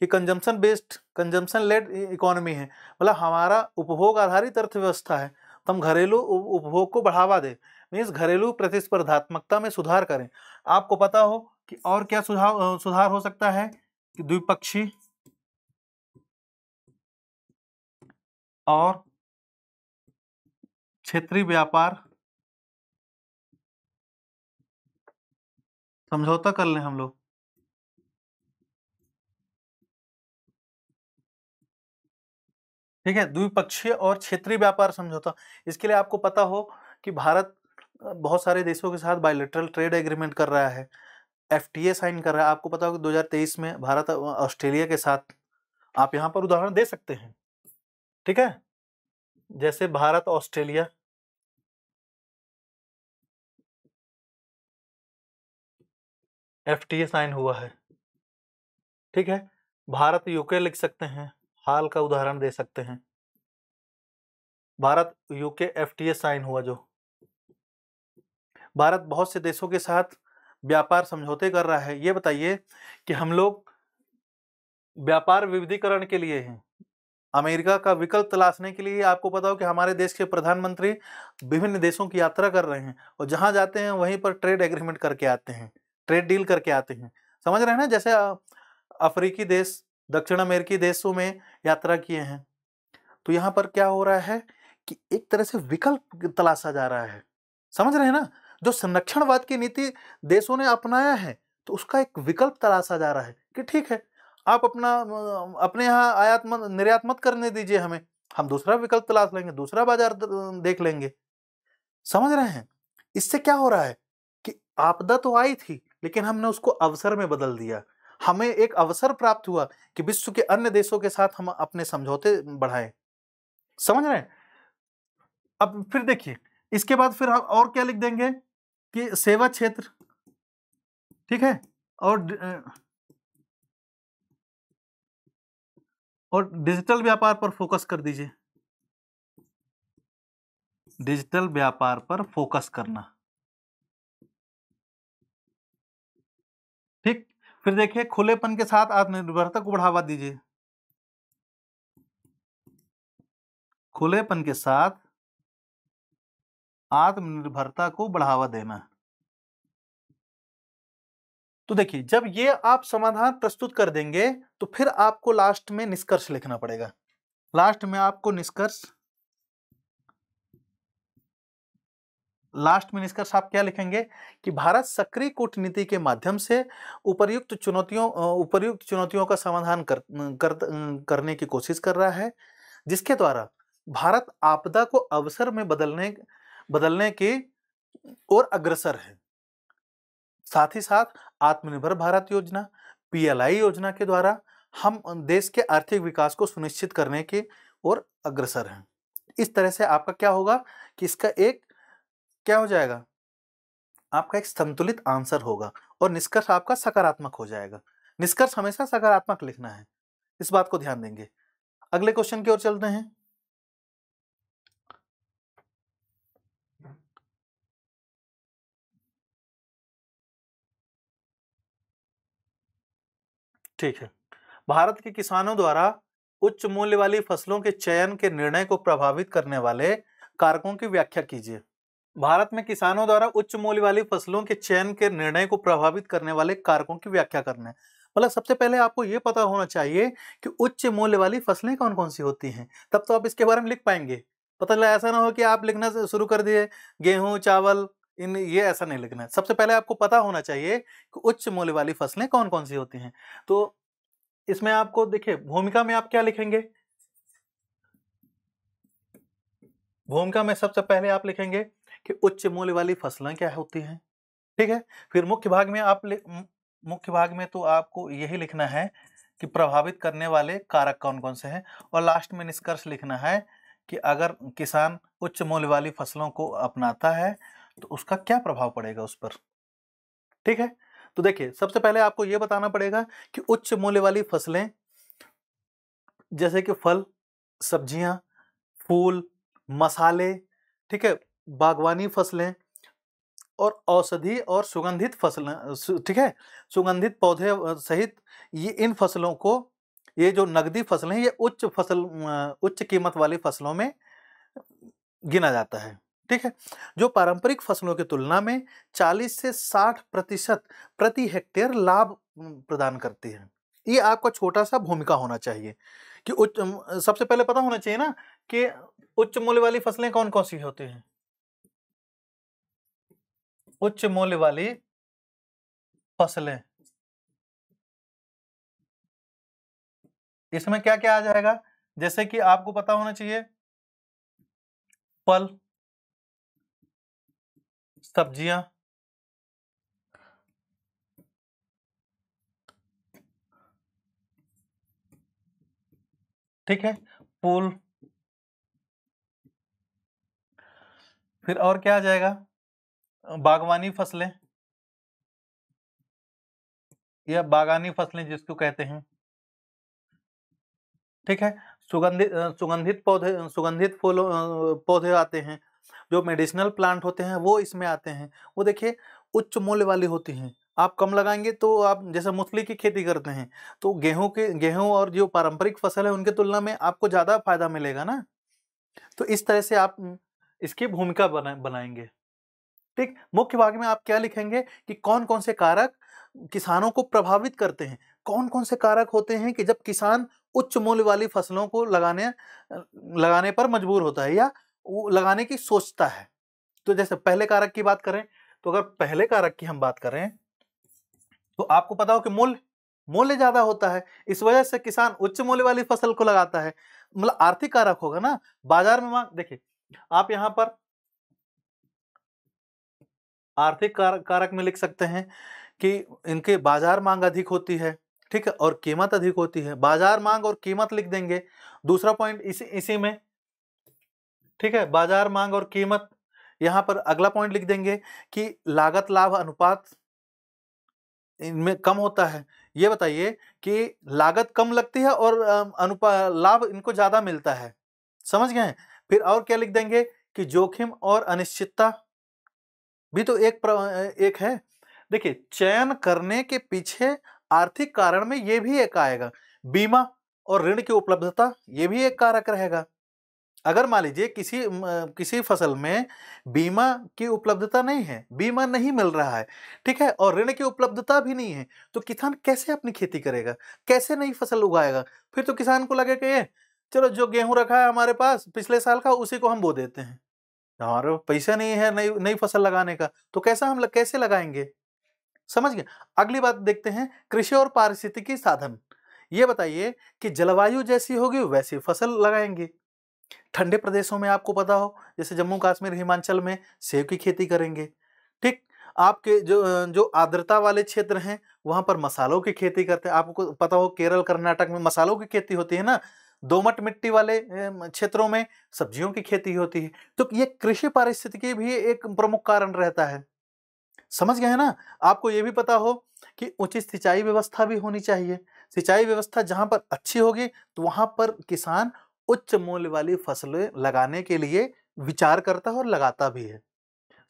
कि consumption based, consumption led economy है, मतलब हमारा उपभोग आधारित अर्थव्यवस्था है। तो हम घरेलू उपभोग को बढ़ावा दें, मीन्स घरेलू प्रतिस्पर्धात्मकता में सुधार करें। आपको पता हो कि और क्या सुधार हो सकता है कि द्विपक्षीय और क्षेत्रीय व्यापार समझौता कर लें हम लोग। ठीक है, द्विपक्षीय और क्षेत्रीय व्यापार समझौता। इसके लिए आपको पता हो कि भारत बहुत सारे देशों के साथ बायलैटरल ट्रेड एग्रीमेंट कर रहा है, एफटीए साइन कर रहा है। आपको पता हो कि 2023 में भारत ऑस्ट्रेलिया के साथ, आप यहाँ पर उदाहरण दे सकते हैं। ठीक है, जैसे भारत ऑस्ट्रेलिया एफटीए साइन हुआ है। ठीक है, भारत यूके लिख सकते हैं, हाल का उदाहरण दे सकते हैं। भारत यूके एफटीए साइन हुआ जो। भारत बहुत से देशों के साथ व्यापार समझौते कर रहा है। ये बताइए कि हम लोग व्यापार विविधीकरण के लिए हैं, अमेरिका का विकल्प तलाशने के लिए। आपको पता हो कि हमारे देश के प्रधानमंत्री विभिन्न देशों की यात्रा कर रहे हैं और जहां जाते हैं वहीं पर ट्रेड एग्रीमेंट करके आते हैं, ट्रेड डील करके आते हैं। समझ रहे हैं ना, जैसे अफ्रीकी देश, दक्षिण अमेरिकी देशों में यात्रा किए हैं। तो यहाँ पर क्या हो रहा है कि एक तरह से विकल्प तलाशा जा रहा है। समझ रहे हैं ना, जो संरक्षणवाद की नीति देशों ने अपनाया है तो उसका एक विकल्प तलाशा जा रहा है कि ठीक है, आप अपने यहाँ आयात मत निर्यात मत करने दीजिए हमें, हम दूसरा विकल्प तलाश लेंगे, दूसरा बाजार देख लेंगे। समझ रहे हैं, इससे क्या हो रहा है कि आपदा तो आई थी लेकिन हमने उसको अवसर में बदल दिया। हमें एक अवसर प्राप्त हुआ कि विश्व के अन्य देशों के साथ हम अपने समझौते बढ़ाएं। समझ रहे हैं। अब फिर देखिए, इसके बाद फिर हम और क्या लिख देंगे कि सेवा क्षेत्र, ठीक है, और डिजिटल व्यापार पर फोकस कर दीजिए, डिजिटल व्यापार पर फोकस करना। ठीक, फिर देखिए खुलेपन के साथ आत्मनिर्भरता को बढ़ावा दीजिए, खुलेपन के साथ आत्मनिर्भरता को बढ़ावा देना। तो देखिए, जब ये आप समाधान प्रस्तुत कर देंगे तो फिर आपको लास्ट में निष्कर्ष लिखना पड़ेगा। लास्ट में आपको आप क्या लिखेंगे कि भारत सक्रिय कूटनीति के माध्यम से उपर्युक्त चुनौतियों का समाधान करने की कोशिश कर रहा है, जिसके द्वारा भारत आपदा को अवसर में बदलने की ओर अग्रसर है। साथ ही साथ आत्मनिर्भर भारत योजना, पीएलआई योजना के द्वारा हम देश के आर्थिक विकास को सुनिश्चित करने की ओर अग्रसर हैं। इस तरह से आपका क्या होगा कि इसका एक क्या हो जाएगा, आपका एक संतुलित आंसर होगा और निष्कर्ष आपका सकारात्मक हो जाएगा। निष्कर्ष हमेशा सकारात्मक लिखना है, इस बात को ध्यान देंगे। अगले क्वेश्चन की ओर चलते हैं। ठीक है, भारत के किसानों द्वारा उच्च मूल्य वाली फसलों के चयन के निर्णय को प्रभावित करने वाले कारकों की व्याख्या कीजिए। भारत में किसानों द्वारा उच्च मूल्य वाली फसलों के चयन के निर्णय को प्रभावित करने वाले कारकों की व्याख्या करना है। मतलब सबसे पहले आपको यह पता होना चाहिए कि उच्च मूल्य वाली फसलें कौन कौन सी होती हैं, तब तो आप इसके बारे में लिख पाएंगे। पता चला ऐसा ना हो कि आप लिखना शुरू कर दिए गेहूं चावल इन, ये ऐसा नहीं लिखना है। सबसे पहले आपको पता होना चाहिए कि उच्च मूल्य वाली फसलें कौन कौन सी होती हैं। तो इसमें आपको देखिए, भूमिका में आप क्या लिखेंगे, भूमिका में सबसे पहले आप लिखेंगे कि उच्च मूल्य वाली फसलें क्या होती हैं। ठीक है, फिर मुख्य भाग में मुख्य भाग में तो आपको यही लिखना है कि प्रभावित करने वाले कारक कौन कौन से हैं, और लास्ट में निष्कर्ष लिखना है कि अगर किसान उच्च मूल्य वाली फसलों को अपनाता है तो उसका क्या प्रभाव पड़ेगा उस पर। ठीक है, तो देखिए सबसे पहले आपको यह बताना पड़ेगा कि उच्च मूल्य वाली फसलें जैसे कि फल, सब्जियां, फूल, मसाले, ठीक है, बागवानी फसलें और औषधि और सुगंधित फसलें, ठीक है, सुगंधित पौधे सहित ये इन फसलों को, ये जो नकदी फसलें ये उच्च कीमत वाली फसलों में गिना जाता है। ठीक है, जो पारंपरिक फसलों की तुलना में 40 से 60% प्रति हेक्टेयर लाभ प्रदान करती है। ये आपका छोटा सा भूमिका होना चाहिए कि उच्च सबसे पहले पता होना चाहिए ना कि उच्च मूल्य वाली फसलें कौन कौन सी होती हैं। उच्च मूल्य वाली फसलें, इसमें क्या क्या आ जाएगा, जैसे कि आपको पता होना चाहिए फल, सब्जियां, ठीक है, फूल, फिर और क्या आ जाएगा, बागवानी फसलें या बागानी फसलें जिसको कहते हैं, ठीक है। सुगंधित पौधे, सुगंधित फूलों पौधे आते हैं, जो मेडिसिनल प्लांट होते हैं वो इसमें आते हैं। वो देखिए उच्च मूल्य वाली होती हैं। आप कम लगाएंगे तो आप जैसे मूंगफली की खेती करते हैं तो गेहूं और जो पारंपरिक फसल है उनके तुलना में आपको ज्यादा फायदा मिलेगा ना। तो इस तरह से आप इसकी भूमिका बनाएंगे। ठीक, मुख्य भाग में आप क्या लिखेंगे कि कौन कौन से कारक किसानों को प्रभावित करते हैं, कौन कौन से कारक होते हैं कि जब किसान उच्च मूल्य वाली फसलों को लगाने पर मजबूर होता है या वो लगाने की सोचता है। तो जैसे पहले कारक की बात करें तो अगर पहले कारक की हम बात करें तो आपको पता हो कि मूल्य मूल्य ज्यादा होता है, इस वजह से किसान उच्च मूल्य वाली फसल को लगाता है। मतलब आर्थिक कारक होगा ना, बाजार में मांग, देखिए आप यहां पर आर्थिक कारक में लिख सकते हैं कि इनके बाजार मांग अधिक होती है, ठीक है, और कीमत अधिक होती है। बाजार मांग और कीमत लिख देंगे। दूसरा पॉइंट इसी इसी में, ठीक है, बाजार मांग और कीमत। यहां पर अगला पॉइंट लिख देंगे कि लागत लाभ अनुपात इनमें कम होता है। ये बताइए कि लागत कम लगती है और लाभ इनको ज्यादा मिलता है। समझ गए हैं? फिर और क्या लिख देंगे कि जोखिम और अनिश्चितता भी तो एक है। देखिए चयन करने के पीछे आर्थिक कारण में ये भी एक आएगा, बीमा और ऋण की उपलब्धता, ये भी एक कारक रहेगा। अगर मान लीजिए किसी फसल में बीमा की उपलब्धता नहीं है, बीमा नहीं मिल रहा है, ठीक है, और ऋण की उपलब्धता भी नहीं है, तो किसान कैसे अपनी खेती करेगा, कैसे नई फसल उगाएगा? फिर तो किसान को लगेगा ये चलो जो गेहूं रखा है हमारे पास पिछले साल का उसी को हम बो देते हैं, हमारे पास पैसा नहीं है नई नई फसल लगाने का, तो कैसे लगाएंगे? समझ गए? अगली बात देखते हैं, कृषि और पारिस्थितिकी साधन। ये बताइए कि जलवायु जैसी होगी वैसी फसल लगाएंगे। ठंडे प्रदेशों में आपको पता हो जैसे जम्मू कश्मीर हिमाचल में सेब की खेती करेंगे, ठीक। आपके जो आर्द्रता वाले क्षेत्र हैं वहां पर मसालों की खेती करते हैं। आपको पता हो केरल कर्नाटक में मसालों की खेती होती है ना। दोमट मिट्टी वाले क्षेत्रों में सब्जियों की खेती होती है। तो ये कृषि पारिस्थितिकी भी एक प्रमुख कारण रहता है। समझ गए ना? आपको ये भी पता हो कि उचित सिंचाई व्यवस्था भी होनी चाहिए। सिंचाई व्यवस्था जहां पर अच्छी होगी तो वहां पर किसान उच्च मूल्य वाली फसलें लगाने के लिए विचार करता है और लगाता भी है।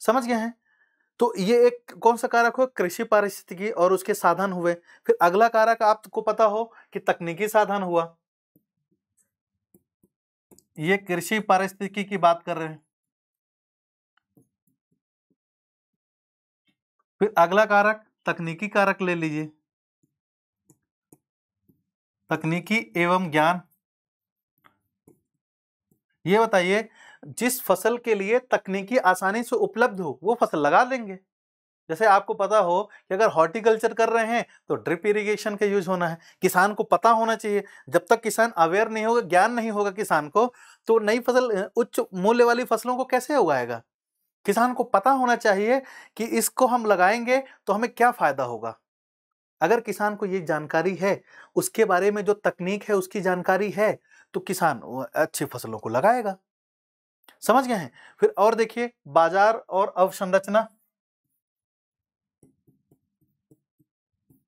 समझ गए हैं? तो ये एक कौन सा कारक हुआ? कृषि पारिस्थितिकी और उसके साधन हुए। फिर अगला कारक आपको पता हो कि तकनीकी साधन हुआ। ये कृषि पारिस्थितिकी की बात कर रहे हैं। फिर अगला कारक तकनीकी कारक ले लीजिए, तकनीकी एवं ज्ञान। ये बताइए जिस फसल के लिए तकनीकी आसानी से उपलब्ध हो वो फसल लगा लेंगे। जैसे आपको पता हो कि अगर हॉर्टिकल्चर कर रहे हैं तो ड्रिप इरिगेशन का यूज होना है। किसान को पता होना चाहिए। जब तक किसान अवेयर नहीं होगा, ज्ञान नहीं होगा किसान को, तो नई फसल उच्च मूल्य वाली फसलों को कैसे उगाएगा? किसान को पता होना चाहिए कि इसको हम लगाएंगे तो हमें क्या फायदा होगा। अगर किसान को ये जानकारी है, उसके बारे में जो तकनीक है उसकी जानकारी है, तो किसान अच्छी फसलों को लगाएगा। समझ गए हैं? फिर और देखिए बाजार और अवसंरचना।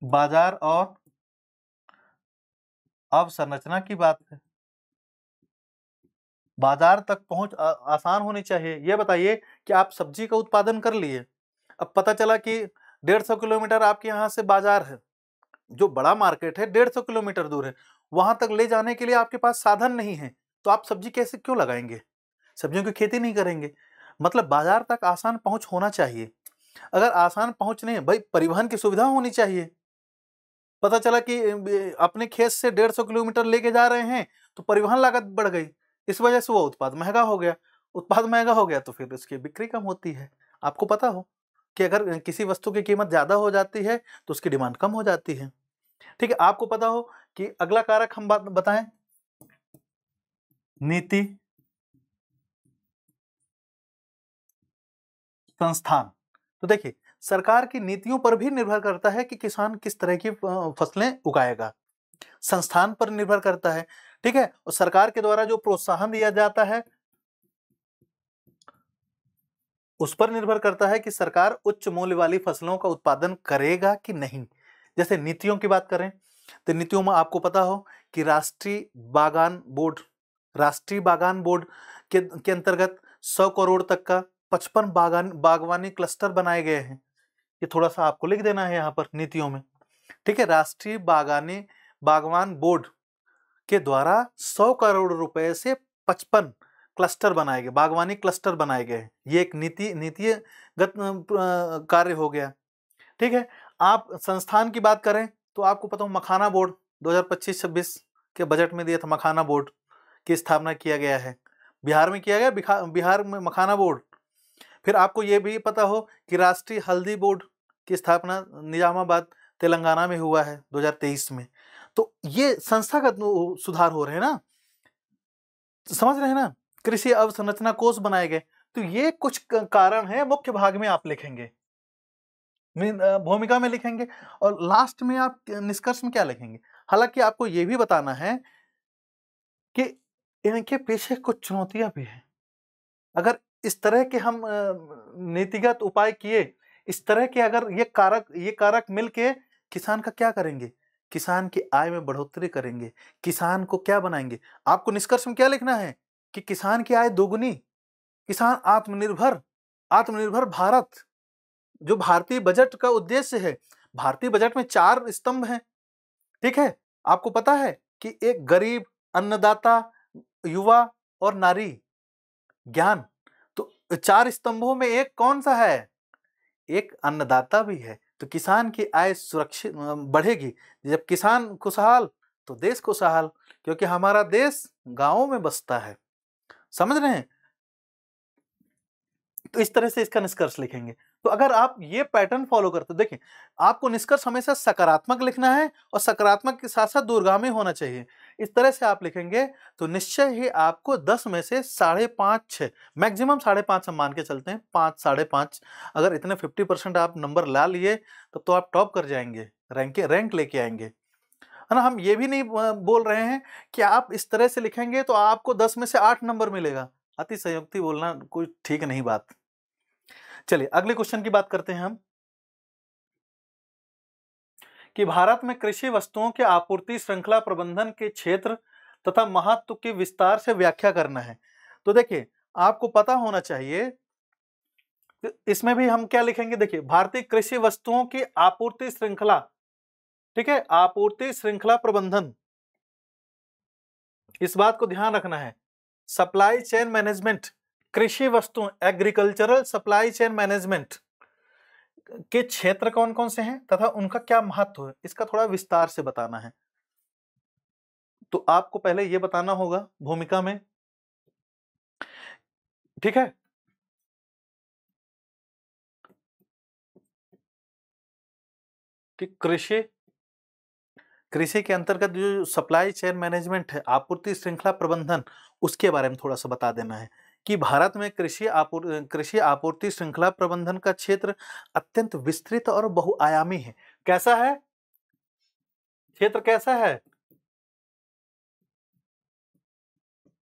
बाजार और अवसंरचना की बात है। बाजार तक पहुंच आसान होनी चाहिए। ये बताइए कि आप सब्जी का उत्पादन कर लिए, अब पता चला कि 150 किलोमीटर आपके यहाँ से बाजार है, जो बड़ा मार्केट है 150 किलोमीटर दूर है, वहां तक ले जाने के लिए आपके पास साधन नहीं है, तो आप सब्जी कैसे क्यों लगाएंगे? सब्जियों की खेती नहीं करेंगे। मतलब बाजार तक आसान पहुंच होना चाहिए। अगर आसान पहुंच नहीं है भाई, परिवहन की सुविधा होनी चाहिए। पता चला कि अपने खेत से 150 किलोमीटर लेके जा रहे हैं तो परिवहन लागत बढ़ गई, इस वजह से वो उत्पाद महंगा हो गया। उत्पाद महंगा हो गया तो फिर उसकी बिक्री कम होती है। आपको पता हो कि अगर किसी वस्तु की कीमत ज्यादा हो जाती है तो उसकी डिमांड कम हो जाती है। ठीक है, आपको पता हो कि अगला कारक हम बात बताएं, नीति संस्थान। तो देखिए, सरकार की नीतियों पर भी निर्भर करता है कि किसान किस तरह की फसलें उगाएगा, संस्थान पर निर्भर करता है। ठीक है, और सरकार के द्वारा जो प्रोत्साहन दिया जाता है उस पर निर्भर करता है कि सरकार उच्च मूल्य वाली फसलों का उत्पादन करेगा कि नहीं। जैसे नीतियों की बात करें तो नीतियों में आपको पता हो कि राष्ट्रीय बागान बोर्ड के अंतर्गत 100 करोड़ तक का 55 बागवानी क्लस्टर बनाए गए हैं। ये थोड़ा सा आपको लिख देना है यहाँ पर नीतियों में। ठीक है, राष्ट्रीय बागवान बोर्ड के द्वारा 100 करोड़ रुपए से 55 क्लस्टर बनाए गए, बागवानी क्लस्टर बनाए गए। ये एक नीतिगत कार्य हो गया। ठीक है, आप संस्थान की बात करें तो आपको पता हो मखाना बोर्ड 2025-26 के बजट में दिया था, मखाना बोर्ड की स्थापना किया गया है। बिहार में किया गया, बिहार में मखाना बोर्ड। फिर आपको ये भी पता हो कि राष्ट्रीय हल्दी बोर्ड की स्थापना निजामाबाद तेलंगाना में हुआ है 2023 में। तो ये संस्थागत सुधार हो रहे हैं ना, समझ रहे हैं ना। कृषि अवसंरचना कोष बनाए गए। तो ये कुछ कारण है, मुख्य भाग में आप लिखेंगे, भूमिका में लिखेंगे, और लास्ट में आप निष्कर्ष में क्या लिखेंगे। हालांकि आपको ये भी बताना है कि इनके पीछे कुछ चुनौतियां भी हैं। अगर इस तरह के हम नीतिगत उपाय किए, इस तरह के अगर ये कारक मिलके किसान का क्या करेंगे, किसान की आय में बढ़ोतरी करेंगे, किसान को क्या बनाएंगे। आपको निष्कर्ष में क्या लिखना है कि किसान की आय दोगुनी, किसान आत्मनिर्भर भारत, जो भारतीय बजट का उद्देश्य है। भारतीय बजट में 4 स्तंभ हैं। ठीक है, आपको पता है कि एक गरीब, अन्नदाता, युवा और नारी, ज्ञान। तो 4 स्तंभों में एक कौन सा है, एक अन्नदाता भी है। तो किसान की आय सुरक्षित बढ़ेगी। जब किसान खुशहाल तो देश खुशहाल, क्योंकि हमारा देश गांवों में बसता है। समझ रहे हैं। तो इस तरह से इसका निष्कर्ष लिखेंगे। तो अगर आप ये पैटर्न फॉलो करते, देखिए आपको निष्कर्ष हमेशा सकारात्मक लिखना है और सकारात्मक के साथ साथ दूरगामी होना चाहिए। इस तरह से आप लिखेंगे तो निश्चय ही आपको 10 में से 5.5 6, मैक्सिमम 5.5 हम मान के चलते हैं, 5 5.5, अगर इतने 50% आप नंबर ला लिए तब तो आप टॉप कर जाएंगे, रैंक लेके आएंगे, है ना। हम ये भी नहीं बोल रहे हैं कि आप इस तरह से लिखेंगे तो आपको 10 में से 8 नंबर मिलेगा। अतिशयोक्ति बोलना कोई ठीक नहीं बात। चलिए अगले क्वेश्चन की बात करते हैं हम, कि भारत में कृषि वस्तुओं के आपूर्ति श्रृंखला प्रबंधन के क्षेत्र तथा महत्व के विस्तार से व्याख्या करना है। तो देखिए आपको पता होना चाहिए, इसमें भी हम क्या लिखेंगे, देखिए भारतीय कृषि वस्तुओं की आपूर्ति श्रृंखला, ठीक है, आपूर्ति श्रृंखला प्रबंधन, इस बात को ध्यान रखना है। सप्लाई चेन मैनेजमेंट, कृषि वस्तुओं, एग्रीकल्चरल सप्लाई चेन मैनेजमेंट के क्षेत्र कौन कौन से हैं तथा उनका क्या महत्व है, इसका थोड़ा विस्तार से बताना है। तो आपको पहले ये बताना होगा भूमिका में, ठीक है, कि कृषि के अंतर्गत जो सप्लाई चेन मैनेजमेंट है, आपूर्ति श्रृंखला प्रबंधन, उसके बारे में थोड़ा सा बता देना है कि भारत में कृषि आपूर्ति श्रृंखला प्रबंधन का क्षेत्र अत्यंत विस्तृत और बहुआयामी है। कैसा है क्षेत्र, कैसा है,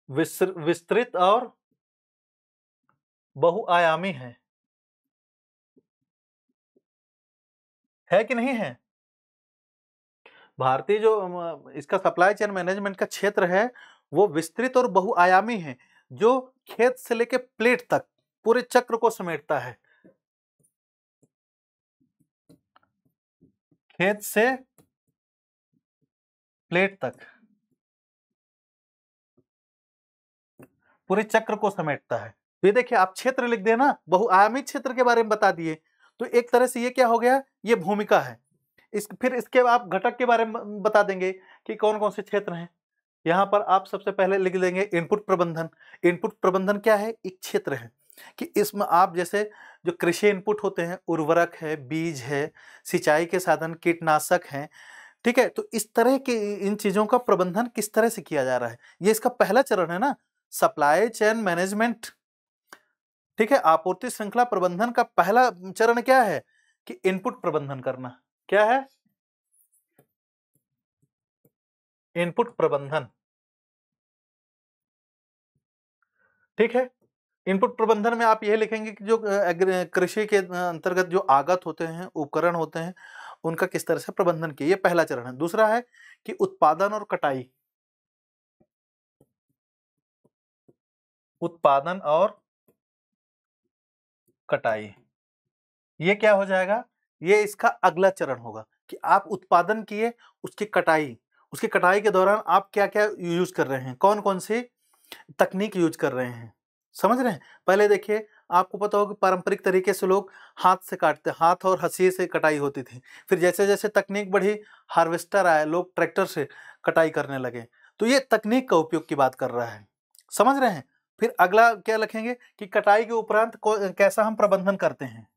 विस्तृत और बहुआयामी है कि नहीं है। भारतीय जो इसका सप्लाई चेन मैनेजमेंट का क्षेत्र है वो विस्तृत और बहुआयामी है, जो खेत से लेके प्लेट तक पूरे चक्र को समेटता है। खेत से प्लेट तक पूरे चक्र को समेटता है। तो ये देखिए आप क्षेत्र लिख देना, बहुआयामी क्षेत्र के बारे में बता दिए। तो एक तरह से ये क्या हो गया, ये भूमिका है। फिर इसके आप घटक के बारे में बता देंगे कि कौन कौन से क्षेत्र हैं। यहाँ पर आप सबसे पहले लिख देंगे इनपुट प्रबंधन। इनपुट प्रबंधन क्या है? एक क्षेत्र है कि इसमें आप जैसे जो कृषि इनपुट होते हैं, उर्वरक है, बीज है, सिंचाई के साधन, कीटनाशक हैं, ठीक है। तो इस तरह के इन चीजों का प्रबंधन किस तरह से किया जा रहा है, ये इसका पहला चरण है ना, सप्लाई चेन मैनेजमेंट, ठीक है। आपूर्ति श्रृंखला प्रबंधन का पहला चरण क्या है कि इनपुट प्रबंधन करना। क्या है? इनपुट प्रबंधन, ठीक है। इनपुट प्रबंधन में आप यह लिखेंगे कि जो कृषि के अंतर्गत जो आगत होते हैं, उपकरण होते हैं, उनका किस तरह से प्रबंधन किया, ये पहला चरण है। दूसरा है कि उत्पादन और कटाई, उत्पादन और कटाई, ये क्या हो जाएगा? ये इसका अगला चरण होगा कि आप उत्पादन किए, उसकी कटाई के दौरान आप क्या क्या यूज कर रहे हैं, कौन कौन सी तकनीक यूज कर रहे हैं, समझ रहे हैं। पहले देखिए, आपको पता होगा पारंपरिक तरीके से लोग हाथ से काटते, हाथ और हंसी से कटाई होती थी। फिर जैसे जैसे तकनीक बढ़ी, हार्वेस्टर आए, लोग ट्रैक्टर से कटाई करने लगे। तो ये तकनीक का उपयोग की बात कर रहा है, समझ रहे हैं। फिर अगला क्या लिखेंगे कि कटाई के उपरांत कैसा हम प्रबंधन करते हैं।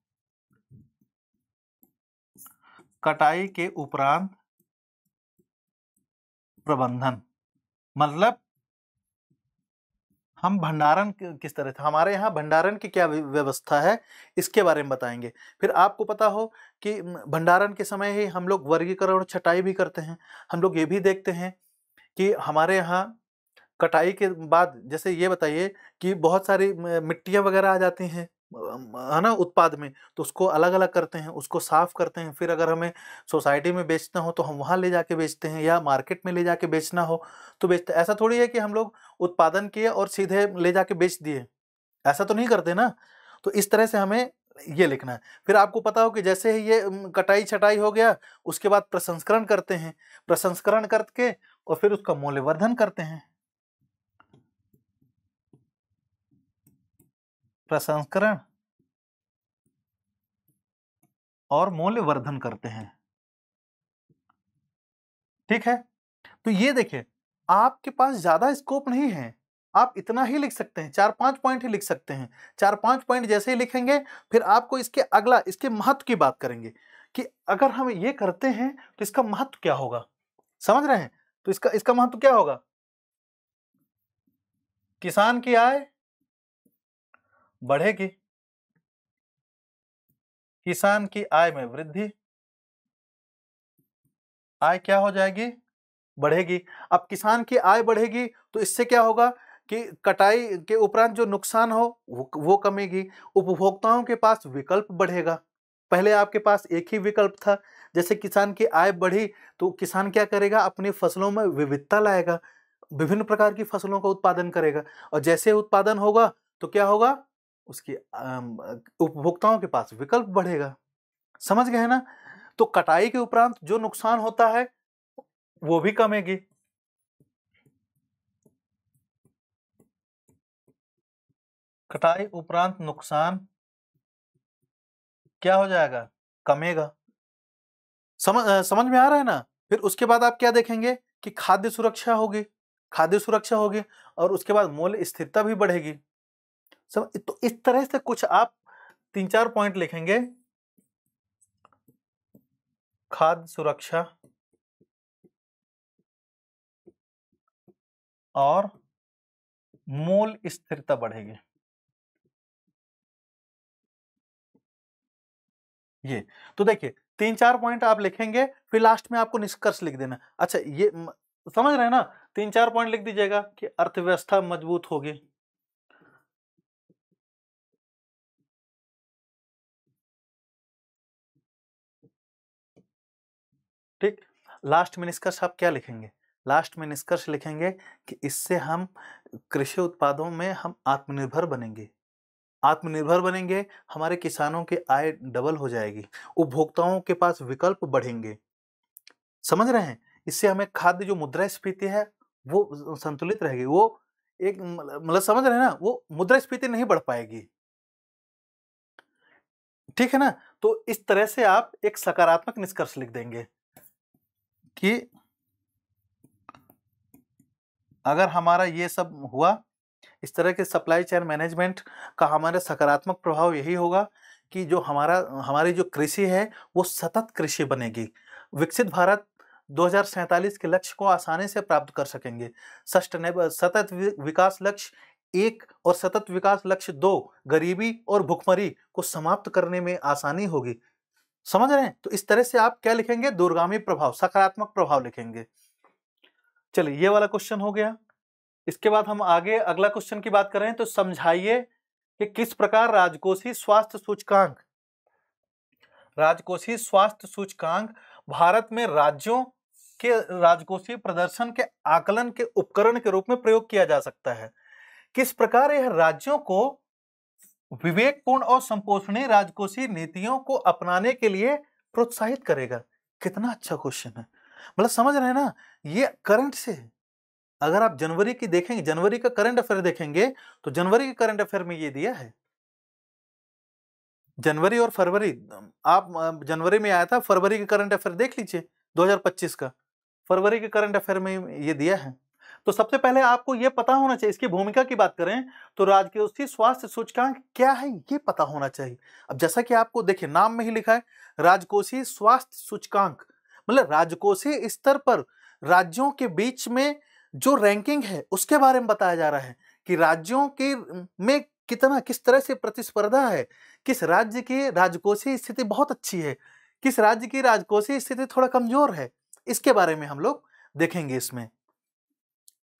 कटाई के उपरांत प्रबंधन मतलब हम भंडारण किस तरह था, हमारे यहाँ भंडारण की क्या व्यवस्था है, इसके बारे में बताएंगे। फिर आपको पता हो कि भंडारण के समय ही हम लोग वर्गीकरण और छटाई भी करते हैं। हम लोग ये भी देखते हैं कि हमारे यहाँ कटाई के बाद, जैसे ये बताइए कि बहुत सारी मिट्टियाँ वगैरह आ जाती हैं, है ना, उत्पाद में, तो उसको अलग अलग करते हैं, उसको साफ करते हैं। फिर अगर हमें सोसाइटी में बेचना हो तो हम वहाँ ले जाके बेचते हैं, या मार्केट में ले जाके बेचना हो तो बेचते हैं। ऐसा थोड़ी है कि हम लोग उत्पादन किए और सीधे ले जाके बेच दिए, ऐसा तो नहीं करते ना। तो इस तरह से हमें ये लिखना है। फिर आपको पता हो कि जैसे ही ये कटाई छटाई हो गया, उसके बाद प्रसंस्करण करते हैं, प्रसंस्करण करके और फिर उसका मूल्यवर्धन करते हैं। प्रसंस्करण और मूल्यवर्धन करते हैं, ठीक है। तो ये देखिए, आपके पास ज्यादा स्कोप नहीं है, आप इतना ही लिख सकते हैं, 4-5 पॉइंट ही लिख सकते हैं। 4-5 पॉइंट जैसे ही लिखेंगे, फिर आपको इसके अगला, इसके महत्व की बात करेंगे कि अगर हम ये करते हैं तो इसका महत्व क्या होगा, समझ रहे हैं। तो इसका महत्व क्या होगा? किसान की आय बढ़ेगी, किसान की आय में वृद्धि, आय क्या हो जाएगी? बढ़ेगी। अब किसान की आय बढ़ेगी तो इससे क्या होगा कि कटाई के उपरांत जो नुकसान हो वो कमेगी। उपभोक्ताओं के पास विकल्प बढ़ेगा। पहले आपके पास एक ही विकल्प था, जैसे किसान की आय बढ़ी तो किसान क्या करेगा, अपनी फसलों में विविधता लाएगा, विभिन्न प्रकार की फसलों का उत्पादन करेगा, और जैसे उत्पादन होगा तो क्या होगा, उसकी उपभोक्ताओं के पास विकल्प बढ़ेगा। समझ गए ना। तो कटाई के उपरांत जो नुकसान होता है वो भी कमेगी। कटाई उपरांत नुकसान क्या हो जाएगा, कमेगा। समझ में आ रहा है ना। फिर उसके बाद आप क्या देखेंगे कि खाद्य सुरक्षा होगी, खाद्य सुरक्षा होगी, और उसके बाद मूल्य स्थिरता भी बढ़ेगी। तो इस तरह से कुछ आप 3-4 पॉइंट लिखेंगे, खाद्य सुरक्षा और मूल्य स्थिरता बढ़ेगी। ये तो देखिए 3-4 पॉइंट आप लिखेंगे, फिर लास्ट में आपको निष्कर्ष लिख देना। अच्छा, ये समझ रहे हैं ना। 3-4 पॉइंट लिख दीजिएगा कि अर्थव्यवस्था मजबूत होगी, ठीक। लास्ट में निष्कर्ष आप क्या लिखेंगे? लास्ट में निष्कर्ष लिखेंगे कि इससे हम कृषि उत्पादों में हम आत्मनिर्भर बनेंगे, आत्मनिर्भर बनेंगे, हमारे किसानों की आय डबल हो जाएगी, उपभोक्ताओं के पास विकल्प बढ़ेंगे। समझ रहे हैं। इससे हमें खाद्य जो मुद्रास्फीति है वो संतुलित रहेगी, वो एक मतलब समझ रहे हैं ना, वो मुद्रास्फीति नहीं बढ़ पाएगी, ठीक है ना। तो इस तरह से आप एक सकारात्मक निष्कर्ष लिख देंगे कि अगर हमारा ये सब हुआ, इस तरह के सप्लाई चेन मैनेजमेंट का हमारा सकारात्मक प्रभाव यही होगा कि जो हमारी जो कृषि है वो सतत कृषि बनेगी। विकसित भारत 2047 के लक्ष्य को आसानी से प्राप्त कर सकेंगे। सस्टेनेबल सतत विकास लक्ष्य 1 और सतत विकास लक्ष्य 2 गरीबी और भुखमरी को समाप्त करने में आसानी होगी। समझ रहे हैं? तो इस तरह से आप क्या लिखेंगे? दूरगामी प्रभाव, सकारात्मक प्रभाव लिखेंगे। चलिए, ये वाला क्वेश्चन हो गया। इसके बाद हम आगे अगला क्वेश्चन की बात करें तो समझाइए कि किस प्रकार राजकोषीय स्वास्थ्य सूचकांक भारत में राज्यों के राजकोषीय प्रदर्शन के आकलन के उपकरण के रूप में प्रयोग किया जा सकता है। किस प्रकार यह राज्यों को विवेकपूर्ण और संपोषणीय राजकोषीय नीतियों को अपनाने के लिए प्रोत्साहित करेगा। कितना अच्छा क्वेश्चन है, मतलब समझ रहे हैं ना, ये करंट से है। अगर आप जनवरी की देखेंगे, जनवरी का करंट अफेयर देखेंगे तो जनवरी के करंट अफेयर में ये दिया है। जनवरी और फरवरी, आप जनवरी में आया था, फरवरी के करंट अफेयर देख लीजिए 2025 का, फरवरी के करंट अफेयर में ये दिया है। तो सबसे पहले आपको ये पता होना चाहिए, इसकी भूमिका की बात करें तो राजकोषीय स्वास्थ्य सूचकांक क्या है ये पता होना चाहिए। अब जैसा कि आपको देखिए नाम में ही लिखा है राजकोषीय स्वास्थ्य सूचकांक, मतलब राजकोषीय स्तर पर राज्यों के बीच में जो रैंकिंग है उसके बारे में बताया जा रहा है कि राज्यों के में किस तरह से प्रतिस्पर्धा है, किस राज्य की राजकोषीय स्थिति बहुत अच्छी है, किस राज्य की राजकोषीय स्थिति थोड़ा कमजोर है, इसके बारे में हम लोग देखेंगे इसमें।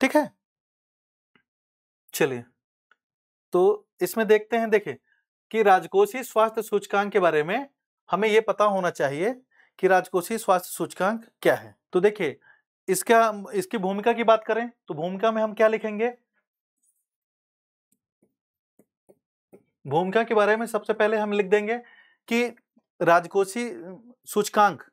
ठीक है, चलिए तो इसमें देखते हैं। देखिए कि राजकोषीय स्वास्थ्य सूचकांक के बारे में हमें यह पता होना चाहिए कि राजकोषीय स्वास्थ्य सूचकांक क्या है। तो देखिए इसकी भूमिका की बात करें तो भूमिका में हम क्या लिखेंगे? भूमिका के बारे में सबसे पहले हम लिख देंगे कि राजकोषीय सूचकांक,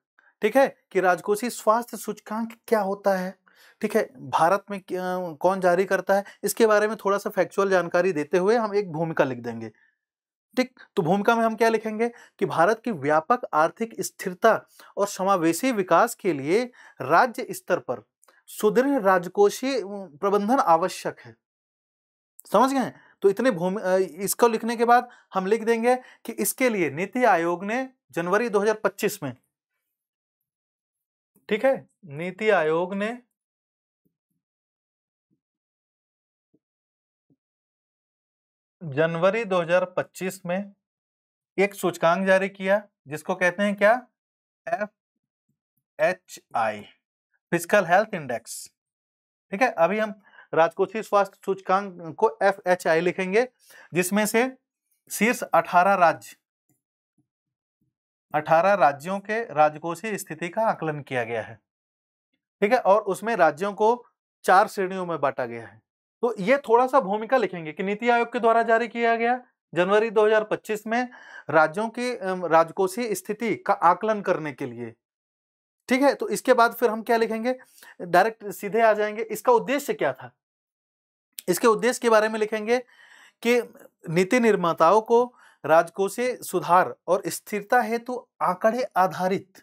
ठीक है, कि राजकोषीय स्वास्थ्य सूचकांक क्या होता है, ठीक है, भारत में कौन जारी करता है, इसके बारे में थोड़ा सा फैक्चुअल जानकारी देते हुए हम एक भूमिका लिख देंगे। ठीक, तो भूमिका में हम क्या लिखेंगे कि भारत की व्यापक आर्थिक स्थिरता और समावेशी विकास के लिए राज्य स्तर पर सुदृढ़ राजकोषीय प्रबंधन आवश्यक है। समझ गए? तो इतने इसको लिखने के बाद हम लिख देंगे कि इसके लिए नीति आयोग ने जनवरी 2025 में, ठीक है, नीति आयोग ने जनवरी 2025 में एक सूचकांक जारी किया जिसको कहते हैं क्या? FHI, physical health index. ठीक है, अभी हम राजकोषीय स्वास्थ्य सूचकांक को FHI लिखेंगे, जिसमें से शीर्ष 18 राज्यों के राजकोषीय स्थिति का आकलन किया गया है। ठीक है, और उसमें राज्यों को 4 श्रेणियों में बांटा गया है। तो ये थोड़ा सा भूमिका लिखेंगे कि नीति आयोग के द्वारा जारी किया गया जनवरी 2025 में राज्यों की राजकोषीय स्थिति का आकलन करने के लिए। ठीक है, तो इसके बाद फिर हम क्या लिखेंगे? डायरेक्ट सीधे आ जाएंगे, इसका उद्देश्य क्या था, इसके उद्देश्य के बारे में लिखेंगे कि नीति निर्माताओं को राजकोषीय सुधार और स्थिरता हेतु आंकड़े आधारित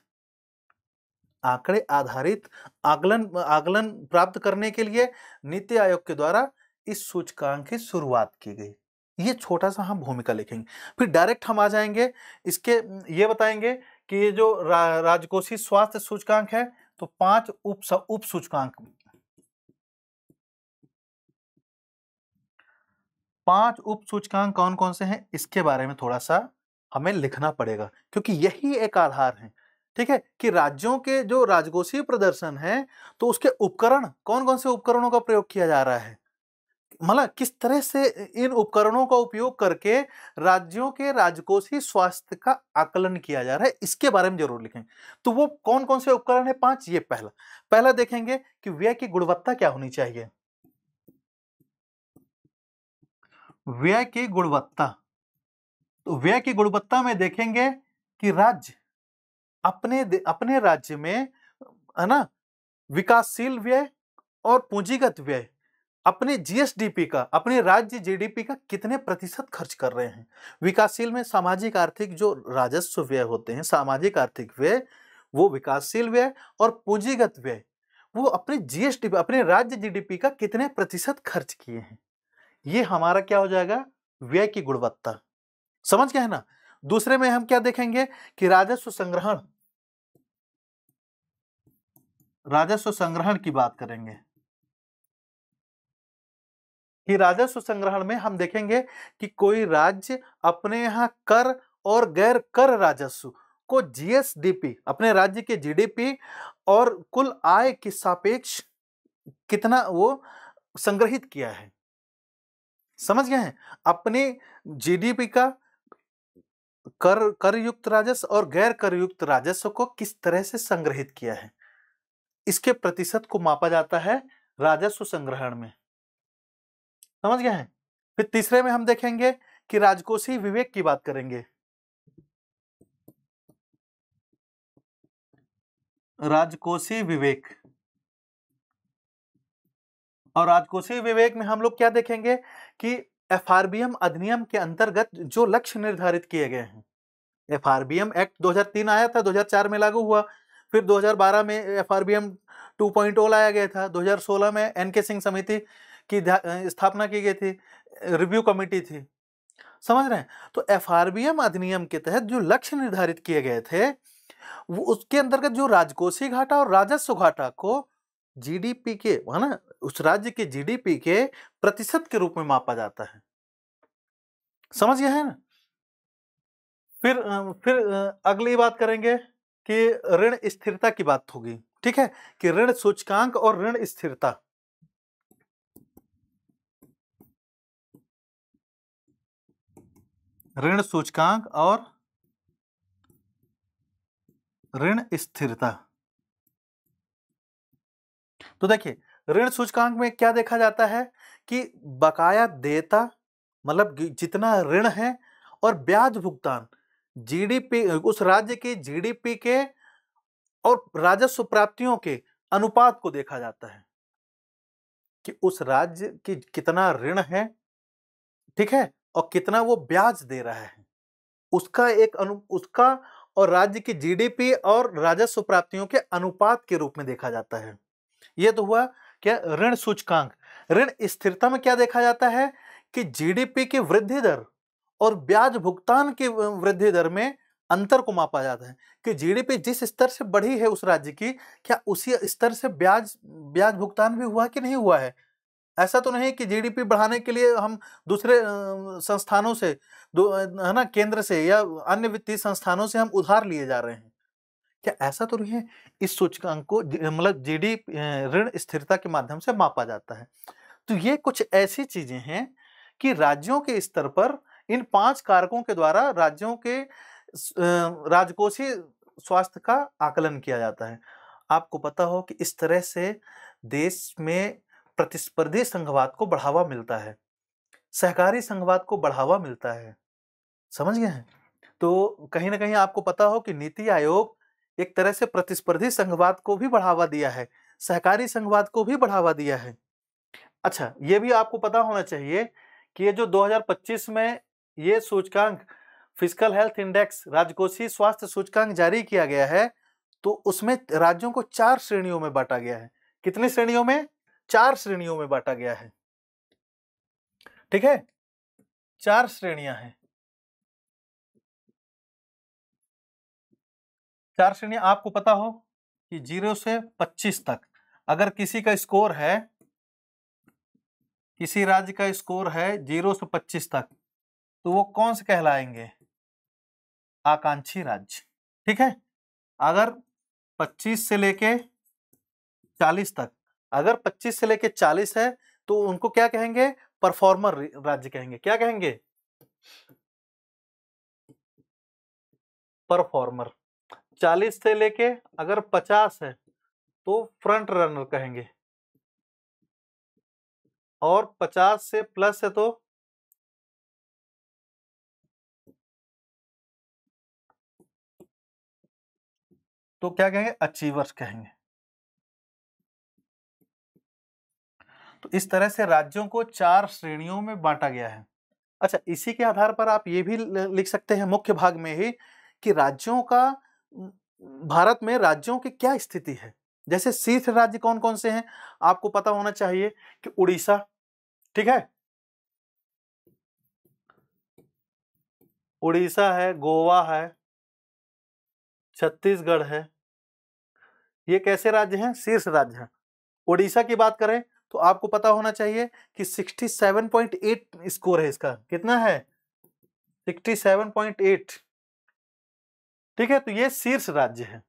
आकलन प्राप्त करने के लिए नीति आयोग के द्वारा इस सूचकांक की शुरुआत की गई। ये छोटा सा हम भूमिका लिखेंगे, फिर डायरेक्ट हम आ जाएंगे इसके, ये बताएंगे कि ये जो राजकोषीय स्वास्थ्य सूचकांक है तो 5 उप सूचकांक, 5 उप सूचकांक कौन कौन से हैं इसके बारे में थोड़ा सा हमें लिखना पड़ेगा, क्योंकि यही एक आधार है, ठीक है, कि राज्यों के जो राजकोषीय प्रदर्शन है तो उसके उपकरण कौन कौन से उपकरणों का प्रयोग किया जा रहा है, मतलब किस तरह से इन उपकरणों का उपयोग करके राज्यों के राजकोषीय स्वास्थ्य का आकलन किया जा रहा है, इसके बारे में जरूर लिखें। तो वो कौन कौन से उपकरण है? 5। ये पहला देखेंगे कि व्यय की गुणवत्ता क्या होनी चाहिए। व्यय की गुणवत्ता, तो व्यय की गुणवत्ता में देखेंगे कि राज्य अपने राज्य में, है ना, विकासशील व्यय और पूंजीगत व्यय अपने जीएसडीपी का, अपने राज्य जीडीपी का कितने प्रतिशत खर्च कर रहे हैं। विकासशील में सामाजिक आर्थिक जो राजस्व व्यय होते हैं, सामाजिक आर्थिक व्यय, वो विकासशील व्यय और पूंजीगत व्यय, वो अपने जीएसडीपी, अपने राज्य जीडीपी का कितने प्रतिशत खर्च किए हैं। ये हमारा क्या हो जाएगा, व्यय की गुणवत्ता। समझ गए है ना। दूसरे में हम क्या देखेंगे कि राजस्व संग्रहण, राजस्व संग्रहण की बात करेंगे कि राजस्व संग्रहण में हम देखेंगे कि कोई राज्य अपने यहाँ कर और गैर कर राजस्व को जीएसडीपी, अपने राज्य के जीडीपी और कुल आय के सापेक्ष कितना वो संग्रहित किया है। समझ गए हैं। अपने जीडीपी का कर युक्त राजस्व और गैर कर युक्त राजस्व को किस तरह से संग्रहित किया है, इसके प्रतिशत को मापा जाता है राजस्व संग्रहण में। समझ गए हैं। फिर तीसरे में हम देखेंगे कि राजकोषीय विवेक की बात करेंगे। राजकोषीय विवेक, और राजकोषीय विवेक में हम लोग क्या देखेंगे कि एफआरबीएम अधिनियम के अंतर्गत जो लक्ष्य निर्धारित किए गए हैं। एफआरबीएम एक्ट 2003 आया था, 2004 में लागू हुआ, फिर 2012 में एफआरबीएम 2.0 लाया गया था, 2016 में एनके सिंह समिति की स्थापना की गई थी, रिव्यू कमेटी थी। समझ रहे हैं। तो एफआरबीएम अधिनियम के तहत जो लक्ष्य निर्धारित किए गए थे, वो उसके अंतर्गत जो राजकोषीय घाटा और राजस्व घाटा को जीडीपी के, है ना, उस राज्य के जीडीपी के प्रतिशत के रूप में मापा जाता है। समझ गए हैं ना। फिर अगली बात करेंगे कि ऋण स्थिरता की बात होगी। ठीक है, कि ऋण सूचकांक और ऋण स्थिरता। ऋण सूचकांक और ऋण स्थिरता। तो देखिए, ऋण सूचकांक में क्या देखा जाता है कि बकाया देयता, मतलब जितना ऋण है, और ब्याज भुगतान जीडीपी, उस राज्य की जीडीपी के और राजस्व प्राप्तियों के अनुपात को देखा जाता है कि उस राज्य की कितना ऋण है, ठीक है, और कितना वो ब्याज दे रहा है, उसका उसका और राज्य की जीडीपी और राजस्व प्राप्तियों के अनुपात के रूप में देखा जाता है। ये तो हुआ क्या, ऋण सूचकांक। ऋण स्थिरता में क्या देखा जाता है कि जीडीपी की वृद्धि दर और ब्याज भुगतान की वृद्धि दर में अंतर को मापा जाता है कि जीडीपी जिस स्तर से बढ़ी है उस राज्य की, क्या उसी स्तर से ब्याज भुगतान भी हुआ कि नहीं हुआ है। ऐसा तो नहीं कि जीडीपी बढ़ाने के लिए हम दूसरे संस्थानों से, है ना, केंद्र से या अन्य वित्तीय संस्थानों से हम उधार लिए जा रहे हैं, क्या ऐसा तो नहीं है। इस सूचकांक को मतलब ऋण स्थिरता के माध्यम से मापा जाता है। तो ये कुछ ऐसी चीजें हैं कि राज्यों के स्तर पर इन 5 कारकों के द्वारा राज्यों के राजकोषीय स्वास्थ्य का आकलन किया जाता है। आपको पता हो कि इस तरह से देश में प्रतिस्पर्धी संघवाद को बढ़ावा मिलता है, सहकारी संघवाद को बढ़ावा मिलता है। समझ गए हैं। तो कहीं ना कहीं आपको पता हो कि नीति आयोग एक तरह से प्रतिस्पर्धी संघवाद को भी बढ़ावा दिया है, सहकारी संघवाद को भी बढ़ावा दिया है। अच्छा, ये भी आपको पता होना चाहिए कि ये जो 2025 में ये सूचकांक फिस्कल हेल्थ इंडेक्स, राजकोषीय स्वास्थ्य सूचकांक जारी किया गया है, तो उसमें राज्यों को 4 श्रेणियों में बांटा गया है। कितनी श्रेणियों में? 4 श्रेणियों में बांटा गया है। ठीक है, 4 श्रेणियां हैं। 4 श्रेणियां आपको पता हो कि 0 से 25 तक, अगर किसी का स्कोर है, किसी राज्य का स्कोर है 0 से 25 तक, तो वो कौन से कहलाएंगे? आकांक्षी राज्य। ठीक है, अगर 25 से लेके 40 तक, अगर 25 से लेके 40 है तो उनको क्या कहेंगे? परफॉर्मर राज्य कहेंगे। क्या कहेंगे? परफॉर्मर। 40 से लेके अगर 50 है तो फ्रंट रनर कहेंगे, और 50 से प्लस है तो क्या कहेंगे? अचीवर्स कहेंगे। तो इस तरह से राज्यों को 4 श्रेणियों में बांटा गया है। अच्छा, इसी के आधार पर आप ये भी लिख सकते हैं मुख्य भाग में ही कि राज्यों का भारत में राज्यों की क्या स्थिति है। जैसे शीर्ष राज्य कौन कौन से हैं आपको पता होना चाहिए कि उड़ीसा, ठीक है, उड़ीसा है, गोवा है, छत्तीसगढ़ है, ये कैसे राज्य हैं? शीर्ष राज्य हैं। उड़ीसा की बात करें तो आपको पता होना चाहिए कि 67.8 स्कोर है इसका। कितना है? 67.8। ठीक है, तो ये शीर्ष राज्य है,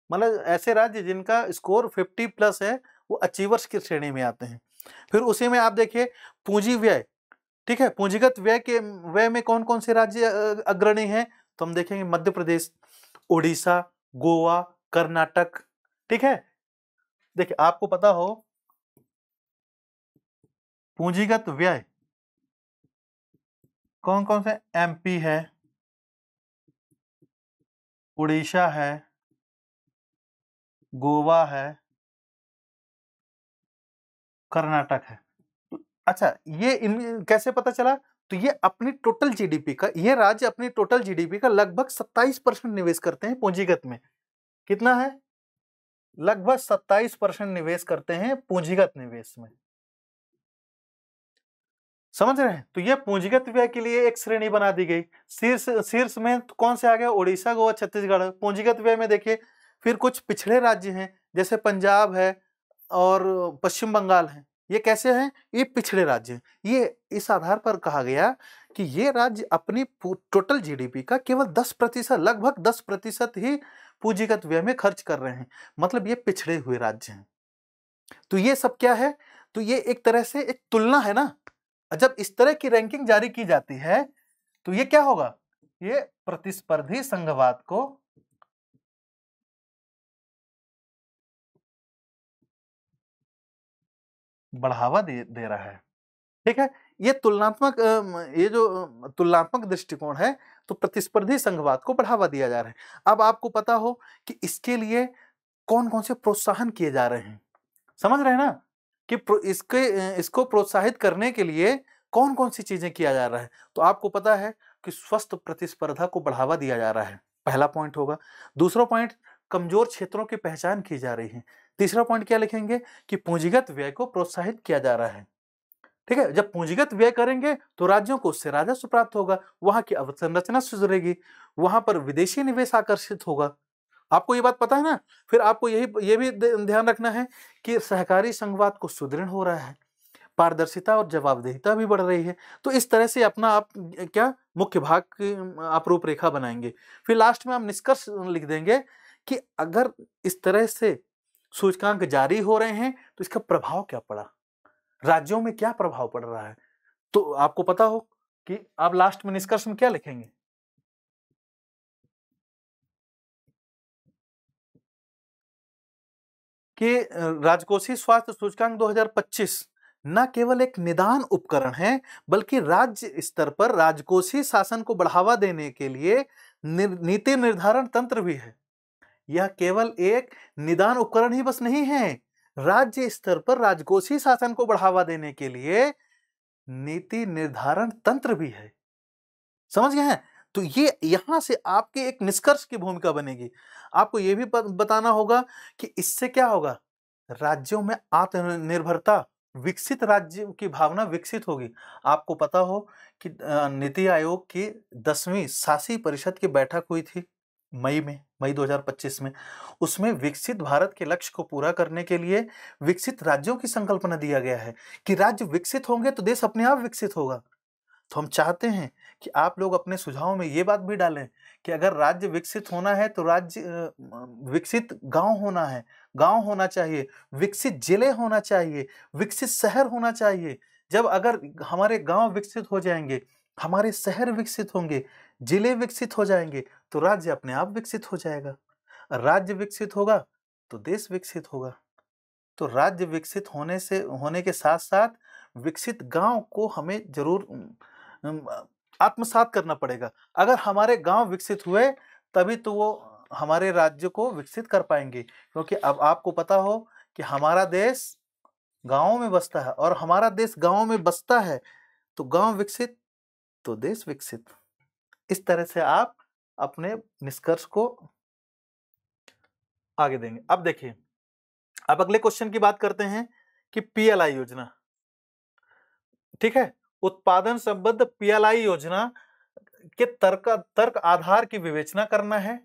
मतलब ऐसे राज्य जिनका स्कोर 50 प्लस है वो अचीवर्स की श्रेणी में आते हैं। फिर उसी में आप देखिए पूंजी व्यय, ठीक है, पूंजीगत व्यय में कौन कौन से राज्य अग्रणी हैं? तो हम देखेंगे मध्य प्रदेश, उड़ीसा, गोवा, कर्नाटक। ठीक है, देखिए आपको पता हो पूंजीगत व्यय कौन कौन से? एमपी है, उड़ीसा है, गोवा है, कर्नाटक है। अच्छा, ये कैसे पता चला? तो ये अपनी टोटल जीडीपी का, ये राज्य अपनी टोटल जीडीपी का लगभग 27% निवेश करते हैं पूंजीगत में। कितना है? लगभग 27% निवेश करते हैं पूंजीगत निवेश में। समझ रहे हैं? तो ये पूंजीगत व्यय के लिए एक श्रेणी बना दी गई। शीर्ष में तो कौन से आ गया? उड़ीसा, गोवा, छत्तीसगढ़। पूंजीगत व्यय में देखिए फिर कुछ पिछड़े राज्य हैं, जैसे पंजाब है और पश्चिम बंगाल है। ये कैसे हैं? ये पिछड़े राज्य हैं। ये इस आधार पर कहा गया कि ये राज्य अपनी टोटल जीडीपी का केवल 10%, लगभग 10% ही पूंजीगत व्यय में खर्च कर रहे हैं, मतलब ये पिछड़े हुए राज्य हैं। तो ये सब क्या है? तो ये एक तरह से एक तुलना है ना। जब इस तरह की रैंकिंग जारी की जाती है तो ये क्या होगा? ये प्रतिस्पर्धी संघवाद को बढ़ावा दे रहा है। ठीक है, ये तुलनात्मक ये जो तुलनात्मक दृष्टिकोण है, तो प्रतिस्पर्धी संघवाद को बढ़ावा दिया जा रहा है। अब आपको पता हो कि इसके लिए कौन कौन से प्रोत्साहन किए जा रहे हैं। समझ रहे हैं ना कि इसको प्रोत्साहित करने के लिए कौन कौन सी चीजें किया जा रहा है। तो आपको पता है कि स्वस्थ प्रतिस्पर्धा को बढ़ावा दिया जा रहा है, पहला पॉइंट होगा। दूसरा पॉइंट, कमजोर क्षेत्रों की पहचान की जा रही है। तीसरा पॉइंट क्या लिखेंगे? कि पूंजीगत व्यय को प्रोत्साहित किया जा रहा है। ठीक है, जब पूंजीगत व्यय करेंगे तो राज्यों को उससे राजस्व प्राप्त होगा, वहां की अवसंरचना सुधरेगी, वहां पर विदेशी निवेश आकर्षित होगा। आपको ये बात पता है ना? फिर आपको ये भी ध्यान रखना है कि सहकारी संघवाद को सुदृढ़ हो रहा है, पारदर्शिता और जवाबदेहिता भी बढ़ रही है। तो इस तरह से अपना आप क्या मुख्य भाग की आप रूपरेखा बनाएंगे। फिर लास्ट में आप निष्कर्ष लिख देंगे कि अगर इस तरह से सूचकांक जारी हो रहे हैं तो इसका प्रभाव क्या पड़ा, राज्यों में क्या प्रभाव पड़ रहा है। तो आपको पता हो कि आप लास्ट में निष्कर्ष में क्या लिखेंगे? कि राजकोषीय स्वास्थ्य सूचकांक 2025 न केवल एक निदान उपकरण है, बल्कि राज्य स्तर पर राजकोषीय शासन को बढ़ावा देने के लिए नीति निर्धारण तंत्र भी है। यह केवल एक निदान उपकरण ही बस नहीं है, राज्य स्तर पर राजकोषीय शासन को बढ़ावा देने के लिए नीति निर्धारण तंत्र भी है। समझ गए हैं? तो ये यहां से आपके एक निष्कर्ष की भूमिका बनेगी। आपको ये भी बताना होगा कि इससे क्या होगा? राज्यों में आत्मनिर्भरता, विकसित राज्य की भावना विकसित होगी। आपको पता हो कि नीति आयोग की 10वीं शासी परिषद की बैठक हुई थी मई 2025 में। उसमें विकसित भारत के लक्ष्य को पूरा करने के लिए विकसित राज्यों की संकल्पना दिया गया है कि राज्य विकसित होंगे तो देश अपने आप विकसित होगा। तो हम चाहते हैं कि आप लोग अपने सुझाव में ये बात भी डालें कि अगर राज्य विकसित होना है तो राज्य विकसित गांव होना है, गांव होना चाहिए, विकसित जिले होना चाहिए, विकसित शहर होना चाहिए। जब अगर हमारे गांव विकसित हो जाएंगे, हमारे शहर विकसित होंगे, जिले विकसित हो जाएंगे, तो राज्य अपने आप विकसित हो जाएगा। राज्य विकसित होगा तो देश विकसित होगा। तो राज्य विकसित होने के साथ साथ विकसित गांव को हमें जरूर आत्मसात करना पड़ेगा। अगर हमारे गांव विकसित हुए तभी तो वो हमारे राज्य को विकसित कर पाएंगे। क्योंकि अब आपको पता हो कि हमारा देश गांवों में बसता है और हमारा देश गांवों में बसता है, तो गांव विकसित तो देश विकसित। इस तरह से आप अपने निष्कर्ष को आगे देंगे। अब देखिए, अब अगले क्वेश्चन की बात करते हैं कि पीएलआई योजना, ठीक है, उत्पादन संबद्ध पीएलआई योजना के तर्क आधार की विवेचना करना है,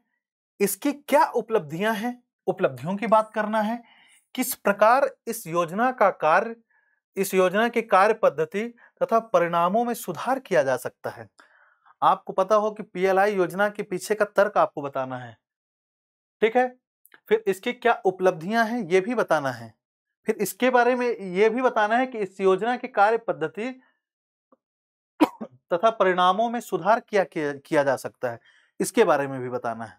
इसकी क्या उपलब्धियां हैं, उपलब्धियों की बात करना है, किस प्रकार इस योजना का कार्य, इस योजना की कार्य पद्धति तथा परिणामों में सुधार किया जा सकता है। आपको पता हो कि पीएलआई योजना के पीछे का तर्क आपको बताना है, ठीक है, फिर इसकी क्या उपलब्धियां हैं ये भी बताना है, फिर इसके बारे में ये भी बताना है कि इस योजना की कार्य पद्धति तथा परिणामों में सुधार किया जा सकता है, इसके बारे में भी बताना है।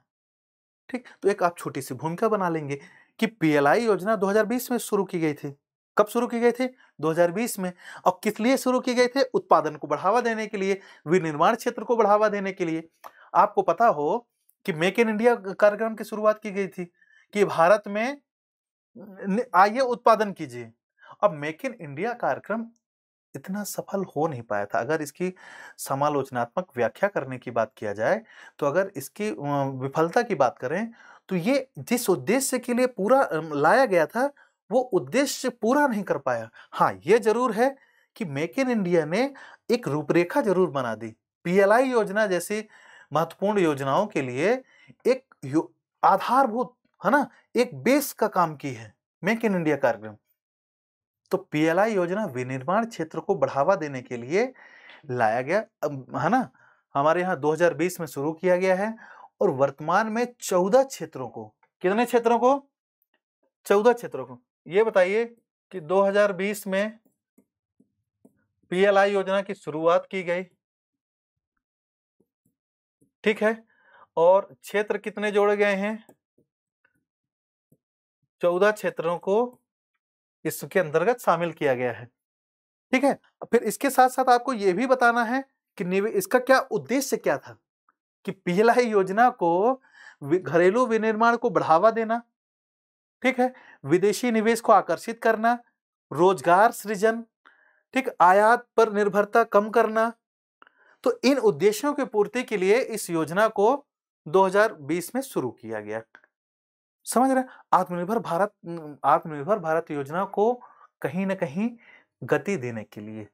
ठीक, तो एक आप छोटी सी भूमिका बना लेंगे कि पीएलआई योजना 2020 में शुरू की गई थी। कब शुरू की गई थी? 2020 में। और किस लिए शुरू की गई थी? उत्पादन को बढ़ावा देने के लिए, विनिर्माण क्षेत्र को बढ़ावा देने के लिए। आपको पता हो कि मेक इन इंडिया कार्यक्रम की शुरुआत की गई थी कि भारत में आइए उत्पादन कीजिए। अब मेक इन इंडिया कार्यक्रम इतना सफल हो नहीं पाया था। अगर इसकी समालोचनात्मक व्याख्या करने की बात किया जाए, तो अगर इसकी विफलता की बात करें, तो ये जिस उद्देश्य के लिए पूरा लाया गया था, वो उद्देश्य पूरा नहीं कर पाया। हाँ, ये जरूर है कि मेक इन इंडिया ने एक रूपरेखा जरूर बना दी। पीएलआई योजना जैसी महत्वपूर्ण योजनाओं के लिए एक आधारभूत, है ना, एक बेस का काम की है मेक इन इंडिया कार्यक्रम। तो पीएलआई योजना विनिर्माण क्षेत्र को बढ़ावा देने के लिए लाया गया, है ना, हमारे यहाँ 2020 में शुरू किया गया है और वर्तमान में 14 क्षेत्रों को, कितने क्षेत्रों को? 14 क्षेत्रों को। ये बताइए कि 2020 में पीएलआई योजना की शुरुआत की गई, ठीक है, और क्षेत्र कितने जोड़े गए हैं? 14 क्षेत्रों को इसके अंतर्गत शामिल किया गया है, ठीक है। फिर इसके साथ साथ आपको यह भी बताना है कि इसका क्या उद्देश्य क्या था, कि पीएलआई योजना को घरेलू विनिर्माण को बढ़ावा देना, ठीक है, विदेशी निवेश को आकर्षित करना, रोजगार सृजन, ठीक, आयात पर निर्भरता कम करना। तो इन उद्देश्यों की पूर्ति के लिए इस योजना को 2020 में शुरू किया गया। समझ रहे? आत्मनिर्भर भारत योजना को कहीं ना कहीं गति देने के लिए।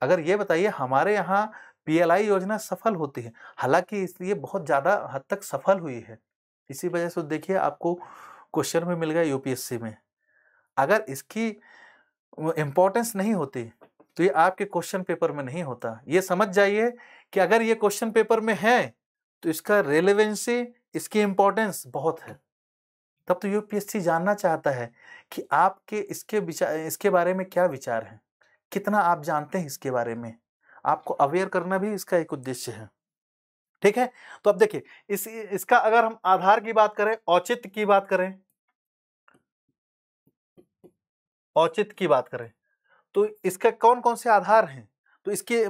अगर ये बताइए, हमारे यहाँ पीएलआई योजना सफल होती है, हालांकि इसलिए बहुत ज्यादा हद तक सफल हुई है, इसी वजह से देखिए आपको क्वेश्चन में मिल गया यूपीएससी में। अगर इसकी इंपॉर्टेंस नहीं होती तो ये आपके क्वेश्चन पेपर में नहीं होता। ये समझ जाइए कि अगर ये क्वेश्चन पेपर में है तो इसका रेलेवेंसी, इसकी इंपॉर्टेंस बहुत है। तब तो यूपीएससी जानना चाहता है कि आपके इसके बारे में क्या विचार है, कितना आप जानते हैं इसके बारे में। आपको अवेयर करना भी इसका एक उद्देश्य है, ठीक है। तो अब देखिए, इसका अगर हम आधार की बात करें, औचित्य की बात करें, औचित्य की बात करें, तो इसका कौन कौन से आधार हैं? तो इसके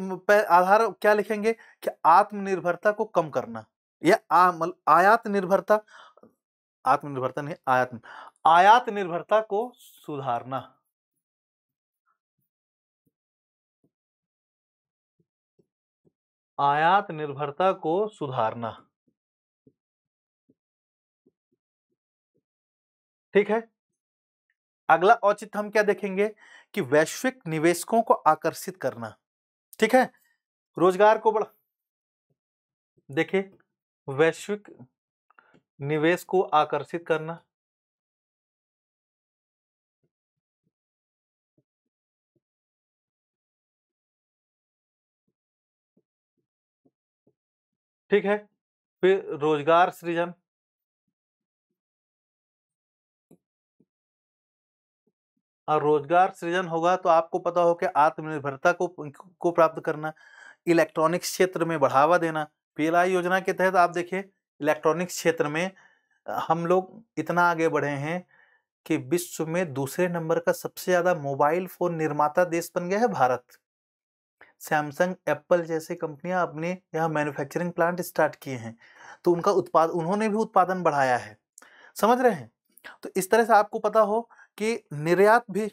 आधार क्या लिखेंगे कि आत्मनिर्भरता को कम करना, या आयात निर्भरता, आत्मनिर्भरता नहीं, आयात निर्भरता को सुधारना, आयात निर्भरता को सुधारना, ठीक है। अगला औचित्य हम क्या देखेंगे कि वैश्विक निवेशकों को आकर्षित करना, ठीक है, रोजगार को बढ़ा, देखिए, वैश्विक निवेश को आकर्षित करना, ठीक है, फिर रोजगार सृजन, और रोजगार सृजन होगा तो आपको पता हो कि आत्मनिर्भरता को प्राप्त करना, इलेक्ट्रॉनिक्स क्षेत्र में बढ़ावा देना। पीएलआई योजना के तहत आप देखिए, इलेक्ट्रॉनिक्स क्षेत्र में हम लोग इतना आगे बढ़े हैं कि विश्व में दूसरे नंबर का सबसे ज्यादा मोबाइल फोन निर्माता देश बन गया है भारत। सैमसंग, एप्पल जैसे कंपनियां अपने यहाँ मैन्युफैक्चरिंग प्लांट स्टार्ट किए हैं, तो उन्होंने भी उत्पादन बढ़ाया है। समझ रहे हैं? तो इस तरह से आपको पता हो कि निर्यात भी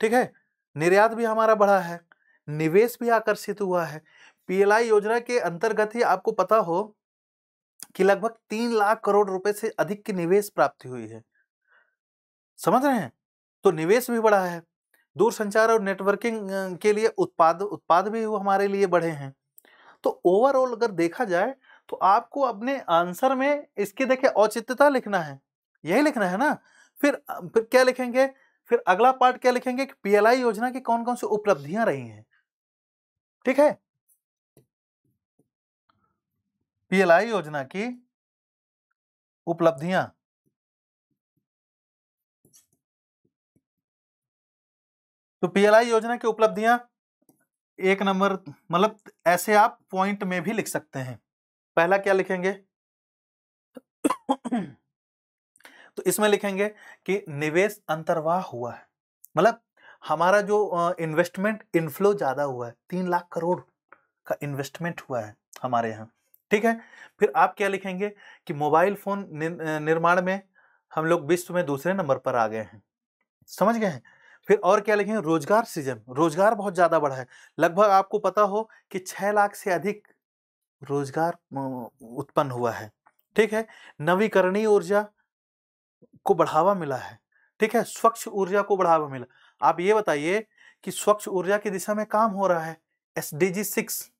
ठीक है, निर्यात भी हमारा बढ़ा है, निवेश भी आकर्षित हुआ है। पीएलआई योजना के अंतर्गत ही आपको पता हो कि लगभग 3 लाख करोड़ रुपए से अधिक की निवेश प्राप्ति हुई है। समझ रहे हैं? तो निवेश भी बढ़ा है। दूरसंचार और नेटवर्किंग के लिए उत्पाद भी वो हमारे लिए बढ़े हैं। तो ओवरऑल अगर देखा जाए तो आपको अपने आंसर में इसकी देखिए औचित्यता लिखना है, यही लिखना है ना। फिर क्या लिखेंगे, फिर अगला पार्ट क्या लिखेंगे कि पीएलआई योजना की कौन कौन सी उपलब्धियां रही हैं। ठीक है, पीएलआई योजना की उपलब्धियां, तो पीएलआई योजना की उपलब्धियां 1 नंबर, मतलब ऐसे आप पॉइंट में भी लिख सकते हैं। पहला क्या लिखेंगे तो इसमें लिखेंगे कि निवेश अंतर्वाह हुआ है, मतलब हमारा जो इन्वेस्टमेंट इनफ्लो ज्यादा हुआ है, 3 लाख करोड़ का इन्वेस्टमेंट हुआ है हमारे यहाँ। ठीक है, फिर आप क्या लिखेंगे कि मोबाइल फोन निर्माण में हम लोग विश्व में दूसरे नंबर पर आ गए हैं। समझ गए हैं? फिर और क्या लिखेंगे, रोजगार सृजन, रोजगार बहुत ज्यादा बढ़ा है। लगभग आपको पता हो कि 6 लाख से अधिक रोजगार उत्पन्न हुआ है। ठीक है, नवीकरणीय ऊर्जा को बढ़ावा मिला है। ठीक है, स्वच्छ ऊर्जा को बढ़ावा मिला। आप ये बताइए कि स्वच्छ ऊर्जा की दिशा में काम हो रहा है। SDG 6,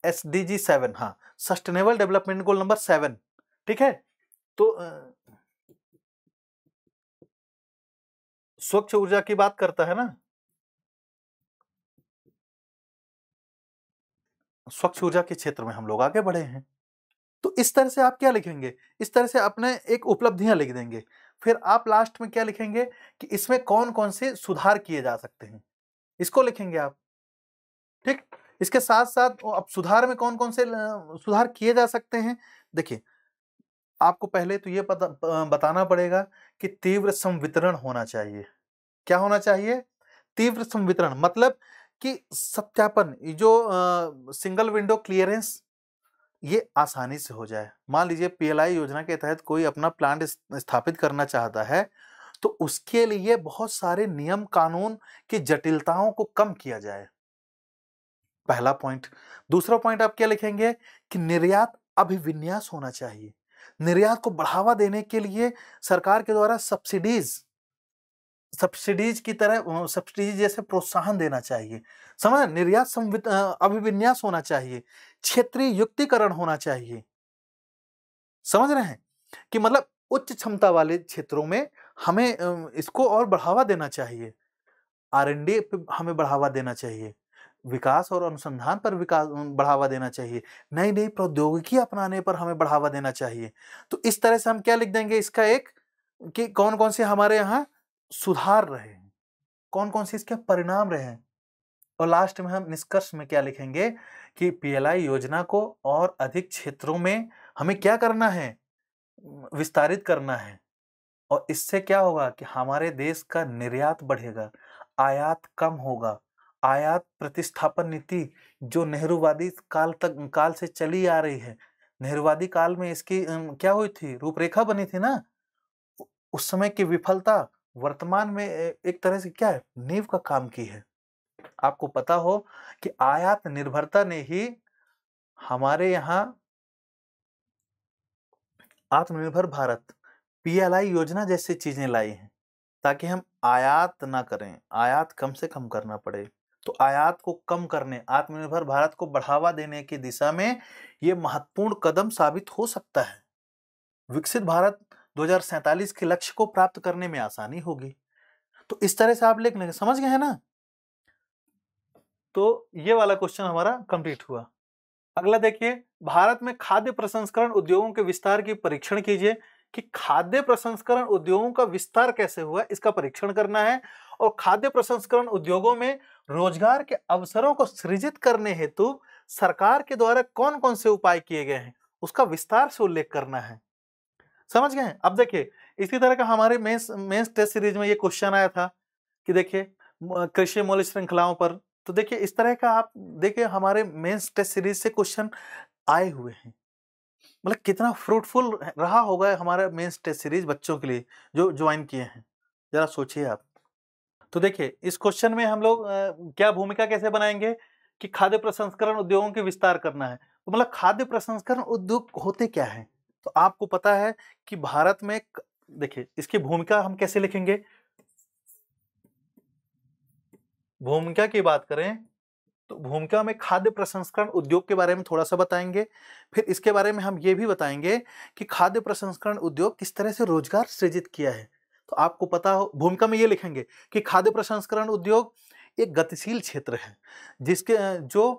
SDG 7, हाँ, सस्टेनेबल डेवलपमेंट गोल नंबर 7। ठीक है, तो स्वच्छ ऊर्जा की बात करता है ना, स्वच्छ ऊर्जा के क्षेत्र में हम लोग आगे बढ़े हैं। तो इस तरह से आप क्या लिखेंगे, इस तरह से अपने एक उपलब्धियां लिख देंगे। फिर आप लास्ट में क्या लिखेंगे कि इसमें कौन कौन से सुधार किए जा सकते हैं, इसको लिखेंगे आप। ठीक, इसके साथ साथ अब सुधार में कौन कौन से सुधार किए जा सकते हैं। देखिए, आपको पहले तो ये बताना पड़ेगा कि तीव्र संवितरण होना चाहिए। क्या होना चाहिए, तीव्र संवितरण, मतलब कि सत्यापन, जो सिंगल विंडो क्लियरेंस, ये आसानी से हो जाए। मान लीजिए पीएलआई योजना के तहत कोई अपना प्लांट स्थापित करना चाहता है, तो उसके लिए बहुत सारे नियम कानून की जटिलताओं को कम किया जाए, पहला पॉइंट। दूसरा पॉइंट आप क्या लिखेंगे कि निर्यात अभिविन्यास होना चाहिए। निर्यात को बढ़ावा देने के लिए सरकार के द्वारा सब्सिडीज की तरह सब्सिडीज जैसे प्रोत्साहन देना चाहिए। समझ, निर्यात अभिविन्यास होना चाहिए, क्षेत्रीय युक्तिकरण होना चाहिए। समझ रहे हैं कि मतलब उच्च क्षमता वाले क्षेत्रों में हमें इसको और बढ़ावा देना चाहिए। R&D पे हमें बढ़ावा देना चाहिए, विकास और अनुसंधान पर बढ़ावा देना चाहिए, नई नई प्रौद्योगिकी अपनाने पर हमें बढ़ावा देना चाहिए। तो इस तरह से हम क्या लिख देंगे इसका एक, कि कौन कौन से हमारे यहाँ सुधार रहे हैं, कौन कौन से इसके परिणाम रहे हैं। और लास्ट में हम निष्कर्ष में क्या लिखेंगे कि पीएलआई योजना को और अधिक क्षेत्रों में हमें क्या करना है, विस्तारित करना है। और इससे क्या होगा कि हमारे देश का निर्यात बढ़ेगा, आयात कम होगा। आयात प्रतिस्थापन नीति जो नेहरूवादी काल से चली आ रही है, नेहरूवादी काल में इसकी क्या हुई थी, रूपरेखा बनी थी ना, उस समय की विफलता वर्तमान में एक तरह से क्या है, नींव का काम की है। आपको पता हो कि आयात निर्भरता ने ही हमारे यहाँ आत्मनिर्भर भारत, पीएलआई योजना जैसी चीजें लाई हैं, ताकि हम आयात ना करें, आयात कम से कम करना पड़े। तो आयात को कम करने, आत्मनिर्भर भारत को बढ़ावा देने की दिशा में ये महत्वपूर्ण कदम साबित हो सकता है। विकसित भारत 2047 के लक्ष्य को प्राप्त करने में आसानी होगी। तो इस तरह से आप लिख लेंगे, समझ गए हैं ना। तो ये वाला क्वेश्चन हमारा कंप्लीट हुआ। अगला देखिए, भारत में खाद्य प्रसंस्करण उद्योगों के विस्तार की परीक्षण कीजिए, कि खाद्य प्रसंस्करण उद्योगों का विस्तार कैसे हुआ, इसका परीक्षण करना है। और खाद्य प्रसंस्करण उद्योगों में रोजगार के अवसरों को सृजित करने हेतु सरकार के द्वारा कौन कौन से उपाय किए गए हैं, उसका विस्तार से उल्लेख करना है। समझ गए? अब देखिए, इसी तरह का हमारे मेंस टेस्ट सीरीज में ये क्वेश्चन आया था कि देखिए कृषि मूल्य श्रृंखलाओं पर। तो देखिए इस तरह का आप देखिए हमारे मेंस टेस्ट सीरीज से क्वेश्चन आए हुए हैं। मतलब कितना फ्रूटफुल रहा होगा हमारा मेंस टेस्ट सीरीज बच्चों के लिए जो ज्वाइन किए हैं, जरा सोचिए आप। तो देखिए इस क्वेश्चन में हम लोग क्या भूमिका कैसे बनाएंगे कि खाद्य प्रसंस्करण उद्योगों के विस्तार करना है। तो मतलब खाद्य प्रसंस्करण उद्योग होते क्या हैं? तो आपको पता है कि भारत में देखिए इसकी भूमिका हम कैसे लिखेंगे। भूमिका की बात करें तो भूमिका में खाद्य प्रसंस्करण उद्योग के बारे में थोड़ा सा बताएंगे। फिर इसके बारे में हम ये भी बताएंगे कि खाद्य प्रसंस्करण उद्योग किस तरह से रोजगार सृजित किया है। तो आपको पता हो भूमिका में ये लिखेंगे कि खाद्य प्रसंस्करण उद्योग एक गतिशील क्षेत्र है जिसके जो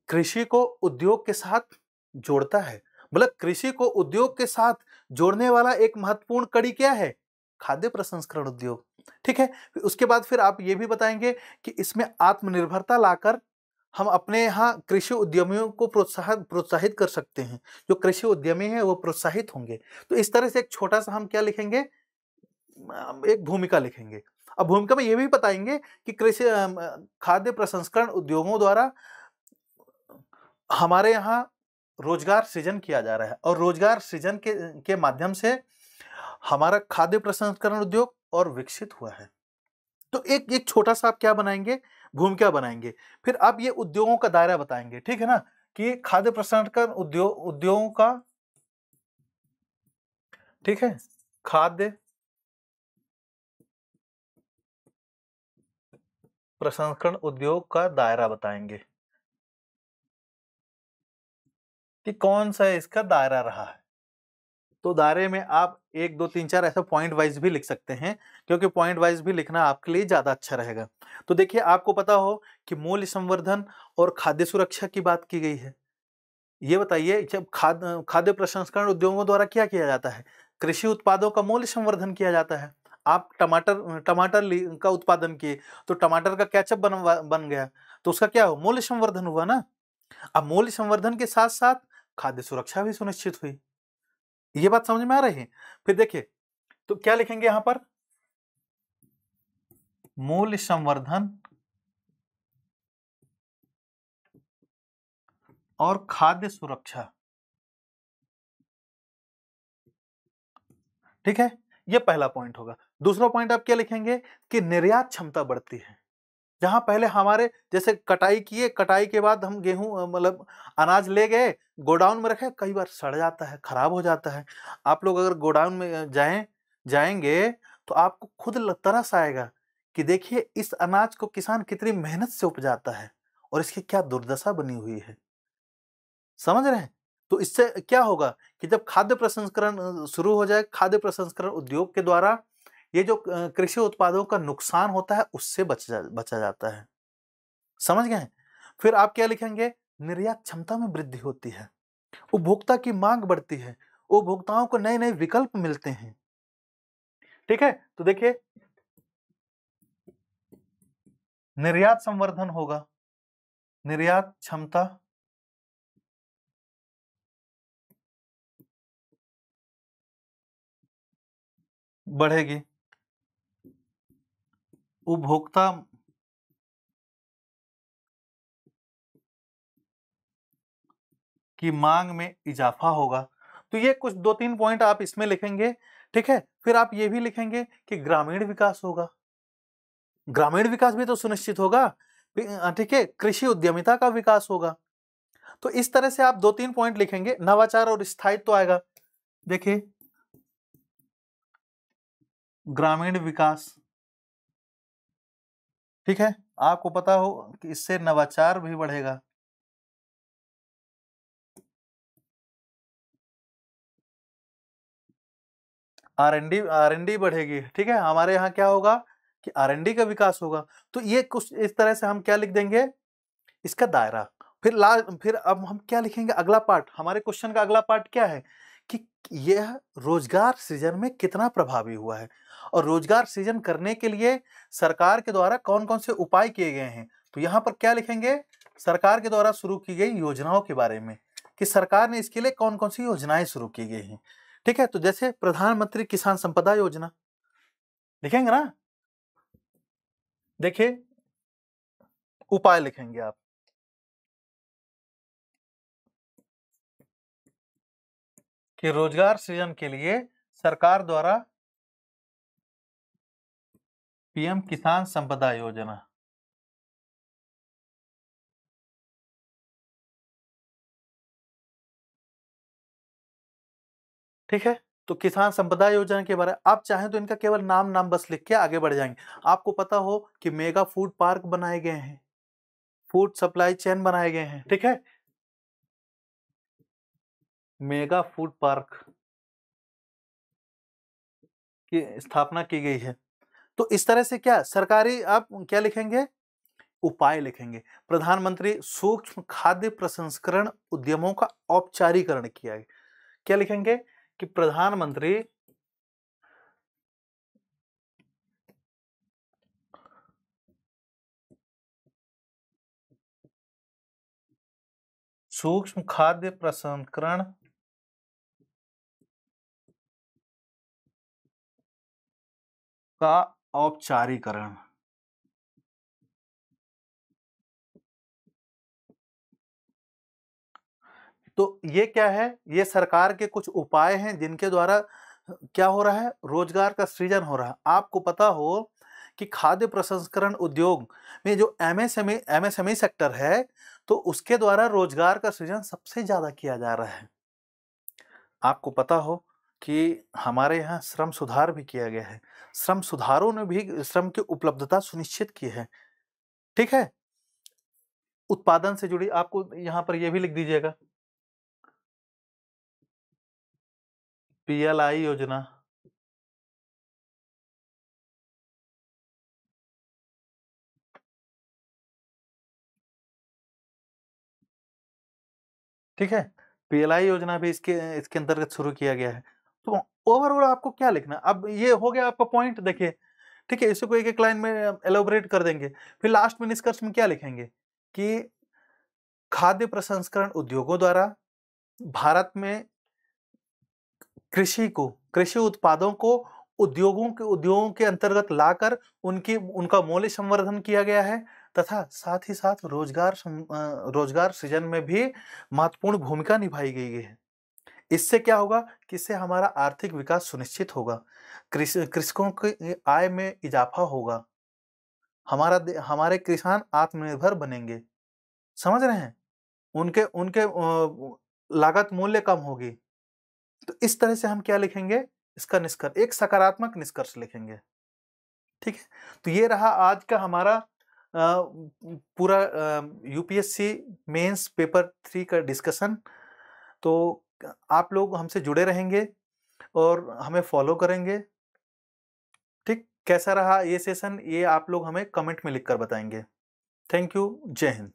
कृषि को उद्योग के साथ जोड़ता है। मतलब कृषि को उद्योग के साथ जोड़ने वाला एक महत्वपूर्ण कड़ी क्या है? खाद्य प्रसंस्करण उद्योग। ठीक है, फिर उसके बाद फिर आप ये भी बताएंगे कि इसमें आत्मनिर्भरता लाकर हम अपने यहाँ कृषि उद्यमियों को प्रोत्साहित कर सकते हैं। जो कृषि उद्यमी हैं वो प्रोत्साहित होंगे। तो इस तरह से एक छोटा-सा हम क्या लिखेंगे, एक भूमिका लिखेंगे। अब भूमिका में ये भी बताएँगे कि खाद्य प्रसंस्करण उद्योगों द्वारा हमारे यहाँ रोजगार सृजन किया जा रहा है और रोजगार सृजन के माध्यम से हमारा खाद्य प्रसंस्करण उद्योग और विकसित हुआ है। तो एक एक छोटा-सा आप क्या बनाएँगे, भूमिका बनाएँगे। फिर आप ये उद्योगों का दायरा बताएँगे, ठीक है ना? कि खाद्य प्रसंस्करण उद्योगों का, ठीक है? खाद्य प्रसंस्करण उद्योग का दायरा बताएँगे कि कौन-सा इसका दायरा रहा है। तो दायरे में आप 1, 2, 3, 4 ऐसा पॉइंट वाइज़ भी लिख सकते हैं, क्योंकि पॉइंट वाइज़ भी लिखना आपके लिए ज़्यादा अच्छा रहेगा। तो देखिए आपको पता हो कि मूल्य संवर्धन और खाद्य सुरक्षा की बात की गई है। ये बताइए जब खाद्य प्रसंस्करण उद्योगों द्वारा क्या किया जाता है? कृषि उत्पादों का मूल्य संवर्धन किया जाता है। आप टमाटर टमाटर का उत्पादन किए तो टमाटर का केचप बन गया, तो उसका क्या हुआ? मूल्य संवर्धन हुआ ना। अब मूल्य संवर्धन के साथ साथ खाद्य सुरक्षा भी सुनिश्चित हुई। ये बात समझ में आ रही है? फिर देखिए तो क्या लिखेंगे यहाँ पर? मूल्य संवर्धन और खाद्य सुरक्षा। ठीक है, ये पहला पॉइंट होगा। दूसरा पॉइंट आप क्या लिखेंगे कि निर्यात क्षमता बढ़ती है। जहाँ पहले हमारे जैसे कटाई किए, कटाई के बाद हम गेहूँ मतलब अनाज ले गए, गोडाउन में रखे, कई बार सड़ जाता है, खराब हो जाता है। आप लोग अगर गोडाउन में जाएँगे तो आपको खुद तरस आएगा कि देखिए इस अनाज को किसान कितनी मेहनत से उपजाता है और इसकी क्या दुर्दशा बनी हुई है। समझ रहे हैं? तो इससे क्या होगा कि जब खाद्य प्रसंस्करण शुरू हो जाए, खाद्य प्रसंस्करण उद्योग के द्वारा ये जो कृषि उत्पादों का नुकसान होता है उससे बचा जाता है। समझ गए? फिर आप क्या लिखेंगे? निर्यात क्षमता में वृद्धि होती है, उपभोक्ता की मांग बढ़ती है, उपभोक्ताओं को नए-नए विकल्प मिलते हैं। ठीक है? तो देखिए निर्यात संवर्धन होगा, निर्यात क्षमता बढ़ेगी, उपभोक्ता की मांग में इजाफा होगा। तो ये कुछ 2-3 पॉइंट आप इसमें लिखेंगे, ठीक है? फिर आप ये भी लिखेंगे कि ग्रामीण विकास होगा। ग्रामीण विकास भी तो सुनिश्चित होगा। ठीक है? कृषि उद्यमिता का विकास होगा। तो इस तरह से आप 2-3 पॉइंट लिखेंगे, नवाचार और स्थायित्व तो आएगा। देखिए, ग्रामीण विकास, ठीक है? आपको पता हो कि इससे नवाचार भी बढ़ेगा। आर-एन-डी बढ़ेगी, ठीक है? हमारे यहाँ क्या होगा कि आर-एन-डी का विकास होगा। तो ये कुछ इस तरह से हम क्या लिख देंगे, इसका दायरा। फिर अब हम क्या लिखेंगे अगला पार्ट, हमारे क्वेश्चन का अगला पार्ट क्या है कि यह रोजगार सृजन में कितना प्रभावी हुआ है और रोजगार सृजन करने के लिए सरकार के द्वारा कौन-कौन से उपाय किए गए हैं। तो यहाँ पर क्या लिखेंगे, सरकार के द्वारा शुरू की गई योजनाओं के बारे में कि सरकार ने इसके लिए कौन-कौन सी योजनाएं शुरू की गई हैं। ठीक है, तो जैसे प्रधानमंत्री किसान संपदा योजना लिखेंगे ना। देखिए उपाय लिखेंगे आप कि रोजगार सृजन के लिए सरकार द्वारा पीएम किसान संपदा योजना। ठीक है, तो किसान संपदा योजना के बारे में आप चाहें तो इनका केवल नाम नाम बस लिख के आगे बढ़ जाएंगे। आपको पता हो कि मेगा फूड पार्क बनाए गए हैं, फूड सप्लाई चेन बनाए गए हैं। ठीक है, मेगा फूड पार्क की स्थापना की गई है। तो इस तरह से क्या सरकारी आप क्या लिखेंगे, उपाय लिखेंगे। प्रधानमंत्री सूक्ष्म खाद्य प्रसंस्करण उद्यमों का औपचारीकरण किया है। क्या लिखेंगे कि प्रधानमंत्री सूक्ष्म खाद्य प्रसंस्करण का औपचारीकरण। तो ये क्या है, ये सरकार के कुछ उपाय हैं जिनके द्वारा क्या हो रहा है, रोजगार का सृजन हो रहा है। आपको पता हो कि खाद्य प्रसंस्करण उद्योग में जो एमएसएमई सेक्टर है, तो उसके द्वारा रोजगार का सृजन सबसे ज्यादा किया जा रहा है। आपको पता हो कि हमारे यहाँ श्रम सुधार भी किया गया है। श्रम सुधारों ने भी श्रम की उपलब्धता सुनिश्चित की है। ठीक है, उत्पादन से जुड़ी आपको यहाँ पर ये भी लिख दीजिएगा, पीएलआई योजना। ठीक है, पीएलआई योजना भी इसके इसके अंतर्गत शुरू किया गया है। तो ओवरऑल आपको क्या लिखना है? अब ये हो गया आपका पॉइंट, देखिए। ठीक है, इसी को एक-एक लाइन में एलैबोरेट कर देंगे। फिर लास्ट में निष्कर्ष में क्या लिखेंगे कि खाद्य प्रसंस्करण उद्योगों द्वारा भारत में कृषि उत्पादों को उद्योगों के अंतर्गत लाकर उनका मूल्य संवर्धन किया गया है, तथा साथ ही साथ रोजगार सृजन में भी महत्वपूर्ण भूमिका निभाई गई है। इससे क्या होगा कि इससे हमारा आर्थिक विकास सुनिश्चित होगा, कृषकों की आय में इजाफा होगा, हमारे किसान आत्मनिर्भर बनेंगे। समझ रहे हैं? उनके उनके लागत मूल्य कम होगी। तो इस तरह से हम क्या लिखेंगे, इसका निष्कर्ष, एक सकारात्मक निष्कर्ष लिखेंगे। ठीक है, तो ये रहा आज का हमारा पूरा यूपीएससी मेंस पेपर 3 का डिस्कशन। तो आप लोग हमसे जुड़े रहेंगे और हमें फॉलो करेंगे। ठीक, कैसा रहा ये सेशन, ये आप लोग हमें कमेंट में लिखकर बताएंगे। थैंक यू, जय हिंद।